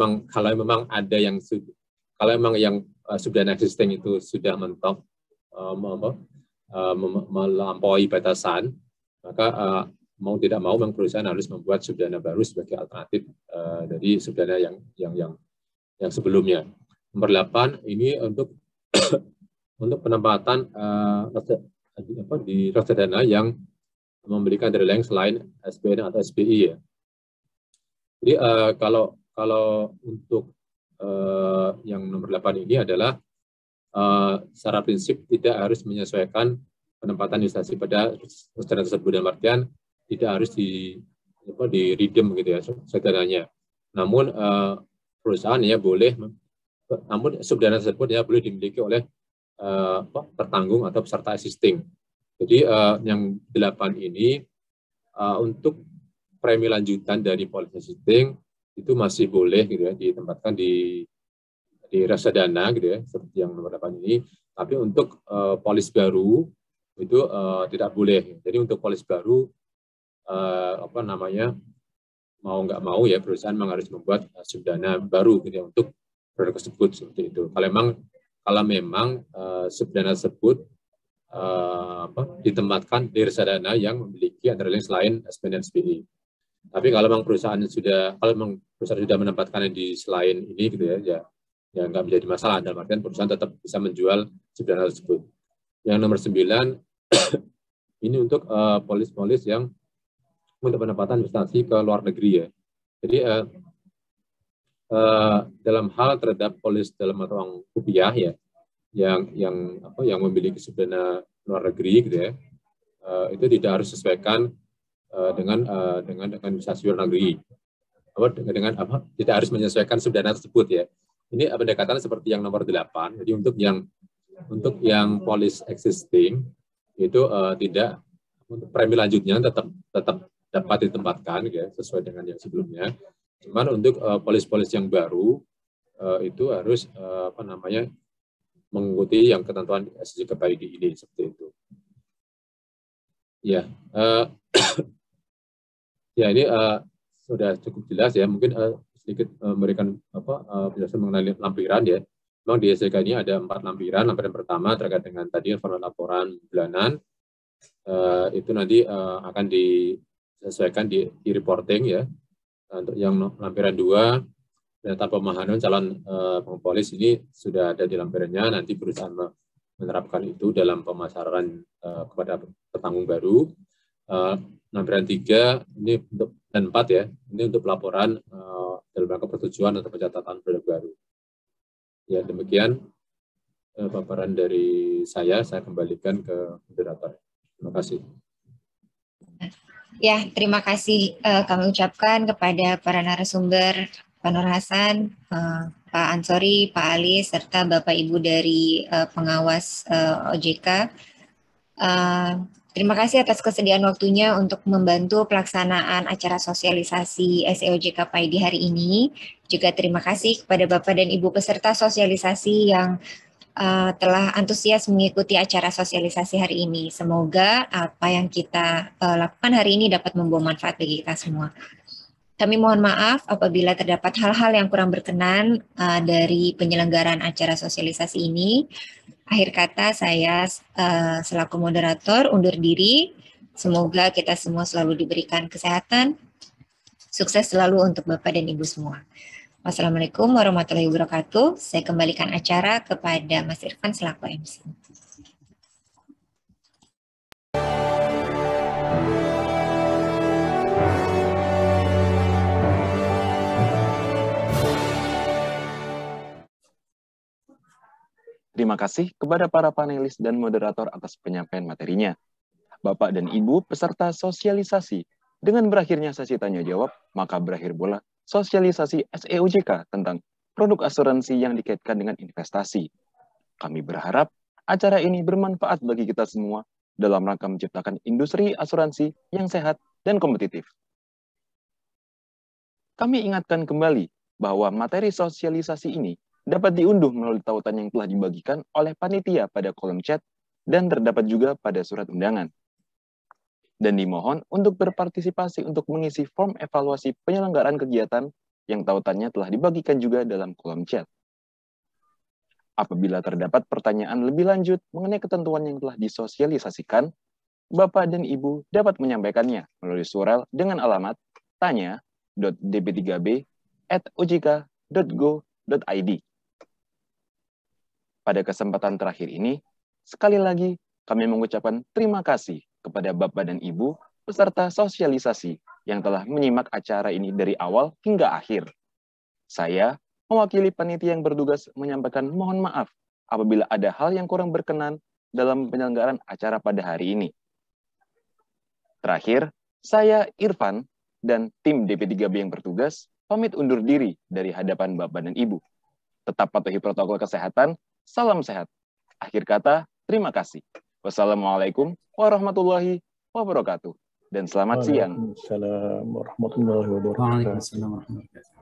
memang ada yang subdana existing itu sudah mentok melampaui batasan, maka mau tidak mau memang perusahaan harus membuat subdana baru sebagai alternatif dari subdana yang sebelumnya. Nomor 8 ini untuk penempatan di reksadana yang memberikan dari lain selain SBN atau SBI ya. Jadi kalau untuk yang nomor 8 ini adalah secara prinsip tidak harus menyesuaikan penempatan investasi pada reksadana tersebut, dalam artian tidak harus di redeem gitu ya reksadananya. Namun perusahaan ya boleh, namun subdana tersebut ya boleh dimiliki oleh tertanggung atau peserta existing. Jadi yang 8 ini untuk premi lanjutan dari policy existing itu masih boleh gitu ya ditempatkan di reksadana gitu ya seperti yang nomor 8 ini. Tapi untuk polis baru itu tidak boleh. Jadi untuk polis baru mau nggak mau ya perusahaan memang harus membuat subdana baru gitu ya untuk produk tersebut seperti itu. Kalau memang subdana tersebut ditempatkan di reksadana yang memiliki antara lain selain SPN dan SPI. Tapi kalau memang perusahaan sudah menempatkannya di selain ini gitu ya nggak menjadi masalah, dalam artian perusahaan tetap bisa menjual subdana tersebut. Yang nomor 9 ini untuk polis-polis yang untuk penempatan investasi ke luar negeri ya. Jadi dalam hal terhadap polis dalam mata uang rupiah ya, yang memiliki subdana luar negeri gitu ya, itu tidak harus sesuaikan dengan investasi luar negeri. Tidak harus menyesuaikan subdana tersebut ya. Ini pendekatan seperti yang nomor 8. Jadi untuk yang polis existing itu tidak, untuk premi lanjutnya tetap dapat ditempatkan ya, sesuai dengan yang sebelumnya. Cuman untuk polis-polis yang baru itu harus mengikuti yang ketentuan SJK PAID ini seperti itu. Ya, ya ini sudah cukup jelas ya. Mungkin sedikit memberikan penjelasan mengenai lampiran ya. Memang di SJK ini ada 4 lampiran. Lampiran pertama terkait dengan tadi format laporan bulanan. Itu nanti akan disesuaikan di reporting ya. Untuk yang lampiran 2, data pemahaman calon polis ini sudah ada di lampirannya. Nanti perusahaan menerapkan itu dalam pemasaran kepada petanggung baru. Lampiran 3 ini untuk, dan 4 ya, ini untuk pelaporan dalam rangka persetujuan atau pencatatan produk baru. Ya demikian paparan dari saya kembalikan ke moderator. Terima kasih. Ya, terima kasih kami ucapkan kepada para narasumber, Pak Nur Hasan, Pak Ansori, Pak Ali, serta Bapak Ibu dari pengawas OJK. Terima kasih atas kesediaan waktunya untuk membantu pelaksanaan acara sosialisasi SEOJK PAID hari ini. Juga terima kasih kepada Bapak dan Ibu peserta sosialisasi yang telah antusias mengikuti acara sosialisasi hari ini. Semoga apa yang kita lakukan hari ini dapat membawa manfaat bagi kita semua. Kami mohon maaf apabila terdapat hal-hal yang kurang berkenan dari penyelenggaraan acara sosialisasi ini. Akhir kata saya selaku moderator undur diri. Semoga kita semua selalu diberikan kesehatan. Sukses selalu untuk Bapak dan Ibu semua. Wassalamualaikum warahmatullahi wabarakatuh. Saya kembalikan acara kepada Mas Irfan selaku MC. Terima kasih kepada para panelis dan moderator atas penyampaian materinya. Bapak dan Ibu peserta sosialisasi, dengan berakhirnya sesi tanya jawab, maka berakhir pula sosialisasi SEOJK tentang produk asuransi yang dikaitkan dengan investasi. Kami berharap acara ini bermanfaat bagi kita semua dalam rangka menciptakan industri asuransi yang sehat dan kompetitif. Kami ingatkan kembali bahwa materi sosialisasi ini dapat diunduh melalui tautan yang telah dibagikan oleh panitia pada kolom chat dan terdapat juga pada surat undangan. Dan dimohon untuk berpartisipasi untuk mengisi form evaluasi penyelenggaraan kegiatan yang tautannya telah dibagikan juga dalam kolom chat. Apabila terdapat pertanyaan lebih lanjut mengenai ketentuan yang telah disosialisasikan, Bapak dan Ibu dapat menyampaikannya melalui surel dengan alamat tanya.dp3b@ojk.go.id. Pada kesempatan terakhir ini, sekali lagi kami mengucapkan terima kasih kepada Bapak dan Ibu peserta sosialisasi yang telah menyimak acara ini dari awal hingga akhir. Saya, mewakili panitia yang bertugas, menyampaikan mohon maaf apabila ada hal yang kurang berkenan dalam penyelenggaraan acara pada hari ini. Terakhir, saya Irfan dan tim DP3B yang bertugas pamit undur diri dari hadapan Bapak dan Ibu. Tetap patuhi protokol kesehatan. Salam sehat. Akhir kata, terima kasih. Wassalamualaikum warahmatullahi wabarakatuh. Dan selamat siang. Waalaikumsalam warahmatullahi wabarakatuh. Waalaikumsalam warahmatullahi wabarakatuh.